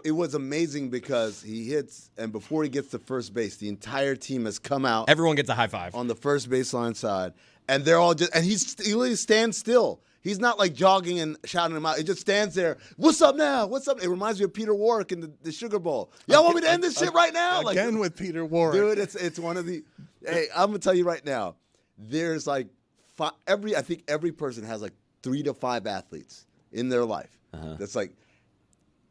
S3: It was amazing because he hits, and before he gets to first base, the entire team has come out.
S4: Everyone gets a high five
S3: on the first baseline side, and they're all just, and he literally stands still. He's not like jogging and shouting him out. He just stands there. What's up now? What's up? It reminds me of Peter Warwick in the Sugar Bowl. Y'all want me to end this shit right now?
S1: Again with Peter Warwick.
S3: Dude, it's one of the. Hey, I'm gonna tell you right now. There's like I think every person has like 3 to 5 athletes in their life. That's like.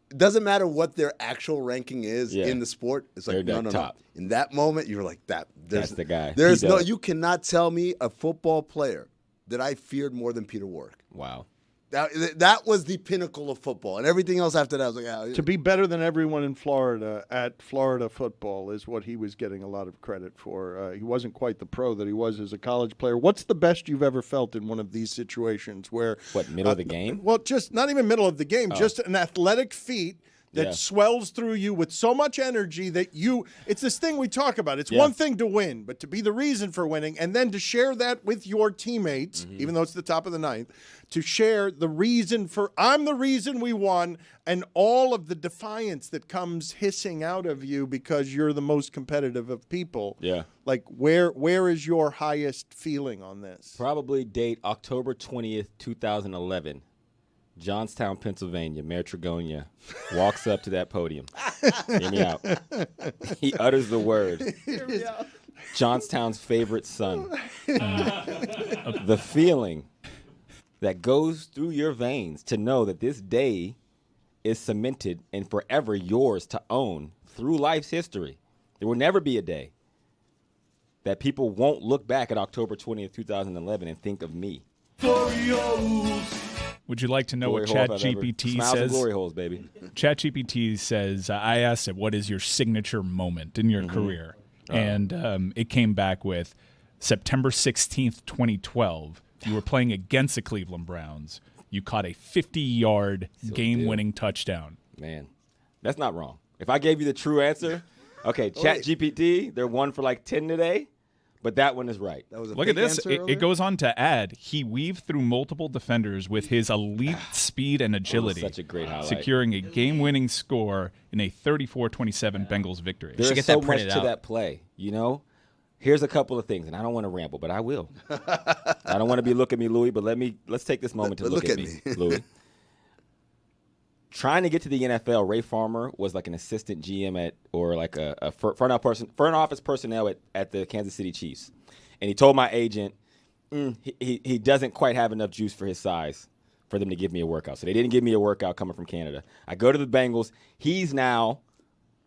S3: It doesn't matter what their actual ranking is in the sport. It's like
S2: They're
S3: no.
S2: top.
S3: In that moment, you're like that.
S2: That's the guy.
S3: There's
S2: He
S3: no.
S2: does.
S3: You cannot tell me a football player that I feared more than Peter Warwick.
S2: Wow.
S3: That was the pinnacle of football, and everything else after that I was like,
S1: To be better than everyone in Florida at Florida football is what he was getting a lot of credit for. He wasn't quite the pro that he was as a college player. What's the best you've ever felt in one of these situations where
S2: middle of the game?
S1: Well, just not even middle of the game,
S2: Oh.
S1: just an athletic feat that
S2: Yeah.
S1: swells through you with so much energy that it's this thing we talk about. It's
S2: Yeah.
S1: one thing to win, but to be the reason for winning and then to share that with your teammates,
S2: Mm-hmm.
S1: even though it's the top of the ninth, to share the reason for I'm the reason we won and all of the defiance that comes hissing out of you because you're the most competitive of people.
S2: Yeah.
S1: Like where is your highest feeling on this?
S2: Probably date October 20th, 2011. Johnstown, Pennsylvania, Mayor Tregonia walks up to that podium. Hear me out. He utters the word. Johnstown's favorite son. The feeling that goes through your veins to know that this day is cemented and forever yours to own through life's history. There will never be a day that people won't look back at October 20th, 2011 and think of me.
S6: Would you like to know
S2: Glory
S6: what
S2: hole if I've ever-
S6: ChatGPT
S2: Smiles and
S6: says?
S2: glory holes, baby.
S6: ChatGPT says, I asked it, what is your signature moment in your career? And it came back with September 16th, 2012. You were playing against the Cleveland Browns. You caught a 50-yard game-winning touchdown.
S2: Man, that's not wrong. If I gave you the true answer, okay, ChatGPT, they're 1 for like 10 today, but that one is right.
S3: That was a
S6: Look at this. It goes on to add, he weaved through multiple defenders with his elite speed and agility,
S2: such a great highlight.
S6: securing a game-winning score in a 34-27 Bengals victory.
S2: There's so much to that play, you know? Here's a couple of things, and I don't want to ramble, but I will. I don't want to be look at me, Louis, but let's take this moment to look at me, Louis. Trying to get to the NFL, Ray Farmer was like an assistant GM or like a front office personnel at the Kansas City Chiefs. And he told my agent he doesn't quite have enough juice for his size for them to give me a workout. So they didn't give me a workout coming from Canada. I go to the Bengals. He's now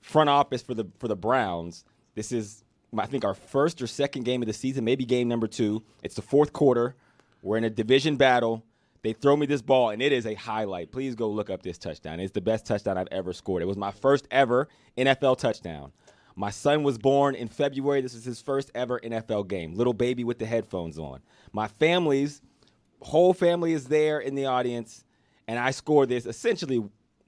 S2: front office for the Browns. This is, I think, our first or second game of the season, maybe game number 2. It's the fourth quarter. We're in a division battle. They throw me this ball, and it is a highlight. Please go look up this touchdown. It's the best touchdown I've ever scored. It was my first ever NFL touchdown. My son was born in February. This is his first ever NFL game. Little baby with the headphones on. My whole family is there in the audience, and I scored this essentially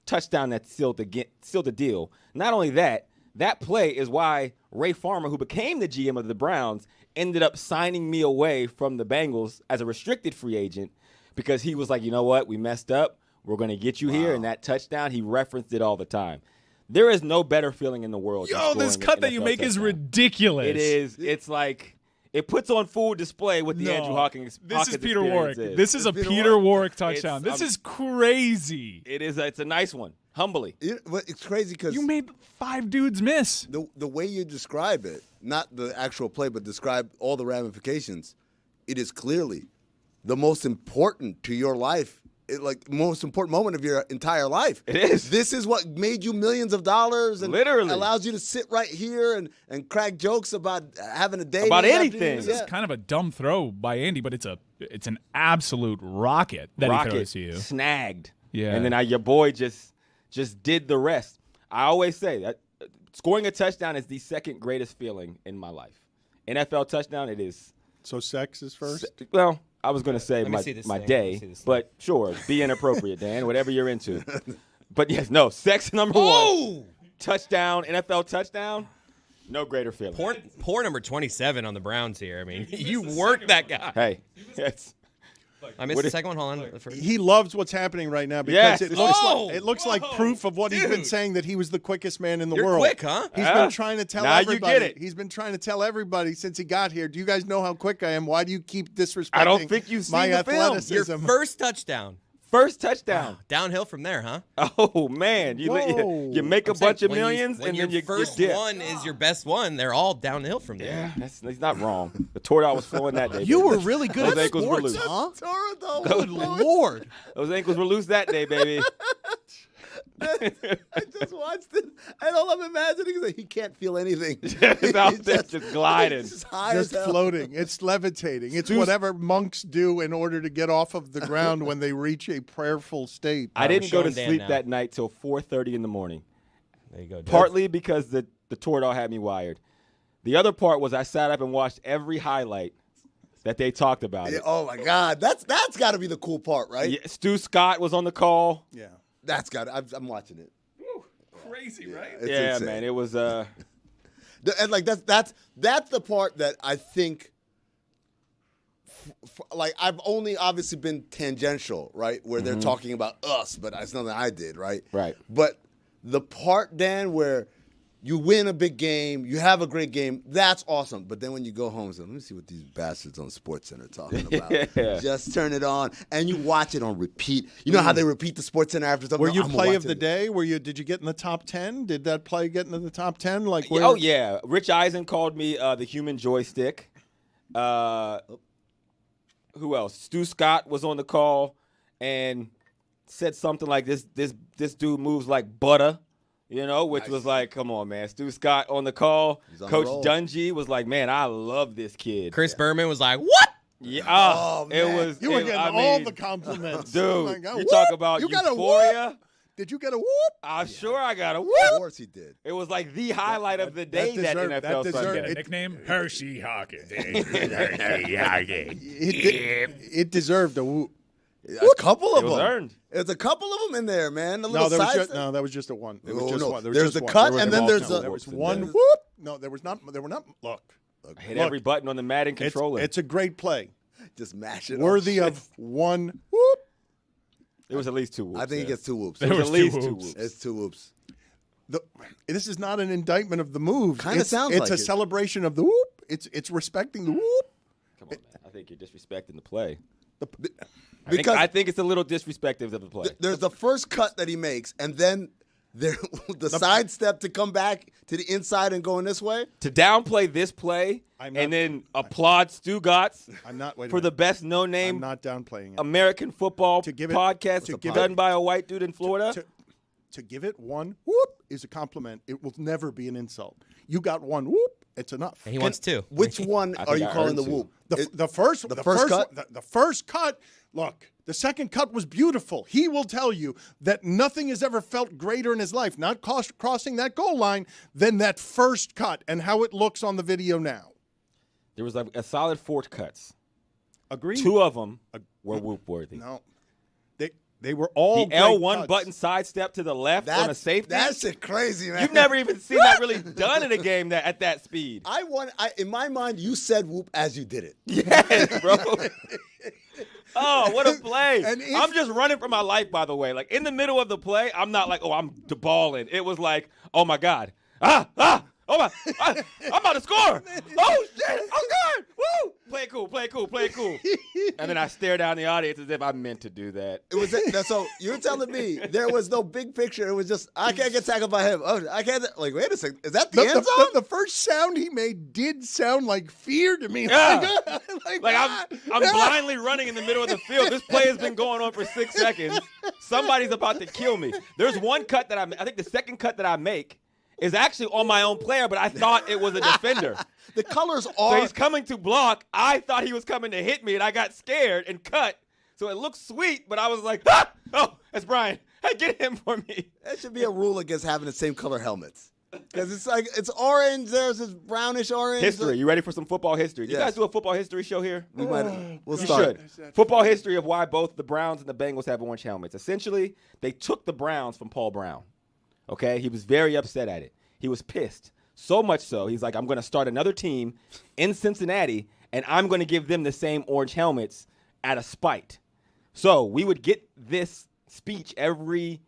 S2: touchdown that sealed the deal. Not only that play is why Ray Farmer, who became the GM of the Browns, ended up signing me away from the Bengals as a restricted free agent because he was like, you know what, we messed up. We're going to get you here. And that touchdown, he referenced it all the time. There is no better feeling in the world.
S6: Yo, this cut that you make is ridiculous.
S2: It is. It's like it puts on full display what the Andrew Hawkins.
S6: This is Peter Warwick. This is a Peter Warwick touchdown. This is crazy.
S2: It is. It's a nice one. Humbly.
S3: It's crazy because
S6: you made 5 dudes miss.
S3: The way you describe it, not the actual play, but describe all the ramifications, it is clearly the most important to your life like most important moment of your entire life.
S2: It is.
S3: This is what made you millions of dollars and
S2: Literally
S3: allows you to sit right here and crack jokes about having a day
S2: about anything.
S6: This is kind of a dumb throw by Andy, but it's an absolute rocket that he throws to you.
S2: Snagged.
S6: Yeah.
S2: And then your boy just did the rest. I always say that scoring a touchdown is the second greatest feeling in my life. NFL touchdown, it is.
S1: So sex is first?
S2: Well, I was going to say
S4: Let me see this
S2: my
S4: thing.
S2: day,
S4: Let me see this
S2: but sure, be inappropriate, Dan, whatever you're into. But yes, no, sex number one. Touchdown, NFL touchdown, no greater feeling.
S4: Poor number 27 on the Browns here. I mean, you worked that guy.
S2: Hey, yes.
S4: I missed the second one. Hold on. The first.
S1: He loves what's happening right now because it looks like proof of what he's been saying, that he was the quickest man in the
S4: You're
S1: world.
S4: quick, huh?
S1: He's been trying to tell
S2: now
S1: everybody.
S2: You get it.
S1: He's been trying to tell everybody since he got here. Do you guys know how quick I am? Why do you keep disrespecting
S2: I don't think you've
S1: my
S2: seen the film.
S1: athleticism?
S4: Your first touchdown.
S2: First touchdown.
S4: Downhill from there, huh?
S2: Oh, man. You make a bunch of millions,
S4: when
S2: and
S4: your
S2: then you
S4: first
S2: dip.
S4: one is your best one, they're all downhill from there.
S2: Yeah, he's not wrong. The Tortoise was flowing that day.
S11: You
S2: baby.
S11: were really good
S2: Those
S11: at
S2: ankles were
S11: sports,
S2: loose.
S11: huh? Good Lord.
S2: Those ankles were loose that day, baby.
S3: I just watched it, and all I'm imagining is that he can't feel anything.
S2: It's out there just gliding.
S3: Just high
S1: Just
S3: as hell.
S1: floating. It's levitating. It's whatever monks do in order to get off of the ground when they reach a prayerful state.
S2: I didn't go to
S4: Dan
S2: sleep
S4: now.
S2: that night till 4:30 in the morning.
S4: There you go. Dad.
S2: Partly because the Tortoise had me wired. The other part was I sat up and watched every highlight that they talked about.
S3: Yeah,
S2: It.
S3: oh my God, that's got to be the cool part, right?
S2: Yeah, Stu Scott was on the call.
S1: Yeah.
S3: That's got. I'm watching it.
S6: Crazy, right?
S3: It's
S2: Yeah,
S3: insane.
S2: man, it was.
S3: And like that's the part that I think. Like I've only obviously been tangential, right, where they're talking about us, but it's nothing I did, right?
S2: Right.
S3: But the part, Dan, where you win a big game, you have a great game, that's awesome. But then when you go home, so let me see what these bastards on SportsCenter are talking about. Just turn it on, and you watch it on repeat. You know how they repeat the SportsCenter after something?
S1: Were you
S3: I'm
S1: play of
S3: watching
S1: the
S3: it.
S1: day? Did you get in the top 10? Did that play get into the top 10? Like, where?
S2: Oh yeah, Rich Eisen called me the human joystick. Who else? Stu Scott was on the call and said something like this dude moves like butter. You know, which was like, come on, man. Stu Scott on the call.
S3: on
S2: Coach
S3: the roll.
S2: Dungy was like, man, I love this kid.
S4: Chris Berman was like, "What?"
S2: Yeah,
S3: Oh,
S2: it
S3: man.
S2: was.
S1: You were
S2: it-
S1: getting
S2: I
S1: all
S2: mean,
S1: the compliments.
S2: dude.
S1: Oh my God.
S2: You
S1: Whoop!
S2: talk about
S1: You got a
S2: euphoria.
S1: whoop? Did you get a whoop?
S2: I'm sure I got a
S3: Of
S2: whoop.
S3: course he did.
S2: It was like the highlight of the day that
S1: deserved-
S2: NFL
S1: that
S2: Sunday.
S1: deserved-
S6: Get a nickname? Hershey Hawkins.
S1: It deserved a whoop.
S3: A couple of
S2: It was
S3: them.
S2: earned.
S3: There's a couple of them in there, man. A
S1: No,
S3: little
S1: that was
S3: side
S1: just
S3: step.
S1: no. That was just a one. It was
S3: Oh,
S1: just
S3: no.
S1: one. There was
S3: There's
S1: just
S3: the
S1: one.
S3: cut,
S1: There was
S3: and
S1: a
S3: then
S1: multi-
S3: there's
S1: no,
S3: a-
S1: there was
S3: whoops,
S1: one
S3: and then-
S1: whoop. No, there was not. There were not. Look,
S2: I hit
S1: look,
S2: every button on the Madden controller.
S1: It's a great play,
S3: Just mash it.
S1: worthy
S3: up.
S1: of one whoop.
S2: It was at least two whoops.
S3: I think he
S2: yeah.
S3: gets 2 whoops.
S2: It was at least two
S6: whoops.
S2: whoops.
S3: It's 2 whoops.
S1: This is not an indictment of the move.
S3: Kinda sounds
S1: It's
S3: like
S1: a
S3: it.
S1: celebration of the whoop. It's respecting the whoop.
S2: Come on, man. I think you're disrespecting the play.
S3: Because
S2: I think it's a little disrespectful of the play.
S3: there's the first cut that he makes, and then there the sidestep to come back to the inside and going this way.
S2: To downplay this play and then applaud Stugotz
S1: I'm not. Wait a
S2: for the
S1: minute.
S2: best
S1: I'm
S2: no-name
S1: not downplaying it.
S2: American football
S1: To give it-
S2: podcast
S1: to give
S2: done
S1: it-
S2: by a white dude in Florida.
S1: To give it one whoop is a compliment. It will never be an insult. You got one whoop. It's enough.
S4: And he wants 2.
S3: Which one
S2: I
S3: are
S2: think
S3: you
S2: I
S3: calling
S2: earned
S3: the
S2: 2.
S3: whoop?
S1: The first
S3: cut?
S1: one- the first cut. Look, the second cut was beautiful. He will tell you that nothing has ever felt greater in his life, not crossing that goal line, than that first cut and how it looks on the video now.
S2: There was like a solid 4 cuts.
S1: Agreed.
S2: 2 of them were whoop worthy.
S1: No, they were all
S2: The L1
S1: great cuts.
S2: button sidestep to the left on a safety.
S3: That shit crazy, man.
S2: You've never even seen that really done in a game that at that speed.
S3: In my mind, you said whoop as you did it.
S2: Yes, bro. Oh, what a play.
S1: And if-
S2: I'm just running for my life, by the way. Like, in the middle of the play, I'm not like, oh, I'm balling. It was like, oh, my God. Oh my! I'm about to score! Oh shit! Oh God! Woo! Play it cool, play it cool, play it cool. And then I stare down the audience as if I meant to do that.
S3: It was so you're telling me there was no big picture. It was just I can't get tackled by him. Oh, I can't. Like, wait a second, is that the end zone?
S1: The first sound he made did sound like fear to me.
S2: Yeah. I'm blindly running in the middle of the field. This play has been going on for 6 seconds. Somebody's about to kill me. There's one cut that I think the second cut that I make is actually on my own player, but I thought it was a defender.
S3: The colors are.
S2: So he's coming to block. I thought he was coming to hit me, and I got scared and cut. So it looks sweet, but I was like, ah! Oh, that's Brian. Hey, get him for me.
S3: That should be a rule against having the same color helmets. Because it's like, it's orange, there's this brownish orange.
S2: History. You ready for some football history? You guys do a football history show here?
S3: We'll
S2: You
S3: start.
S2: should. Football history of why both the Browns and the Bengals have orange helmets. Essentially, they took the Browns from Paul Brown. Okay? He was very upset at it. He was pissed. So much so, he's like, I'm going to start another team in Cincinnati, and I'm going to give them the same orange helmets out of spite. So we would get this speech every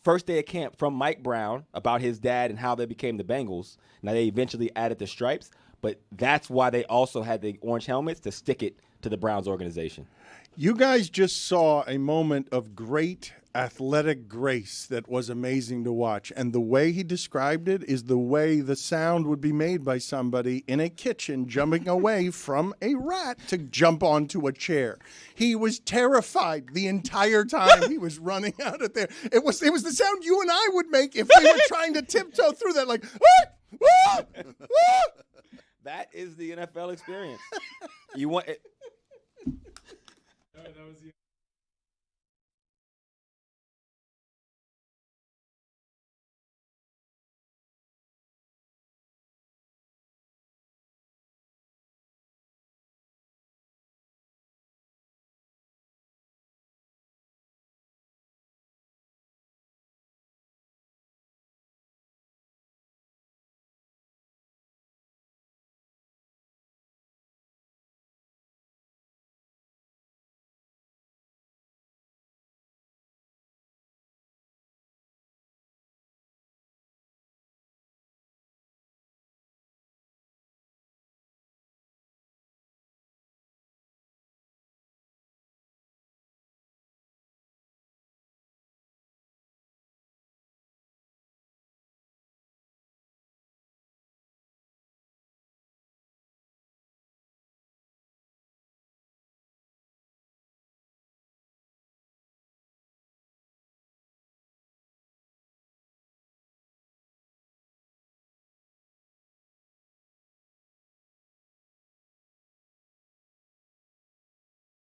S2: first day of camp from Mike Brown about his dad and how they became the Bengals. Now, they eventually added the stripes, but that's why they also had the orange helmets to stick it to the Browns organization.
S1: You guys just saw a moment of great athletic grace that was amazing to watch. And the way he described it is the way the sound would be made by somebody in a kitchen jumping away from a rat to jump onto a chair. He was terrified the entire time he was running out of there. It was the sound you and I would make if we were trying to tiptoe through that, like, ah, ah, ah.
S2: That is the NFL experience. You want it,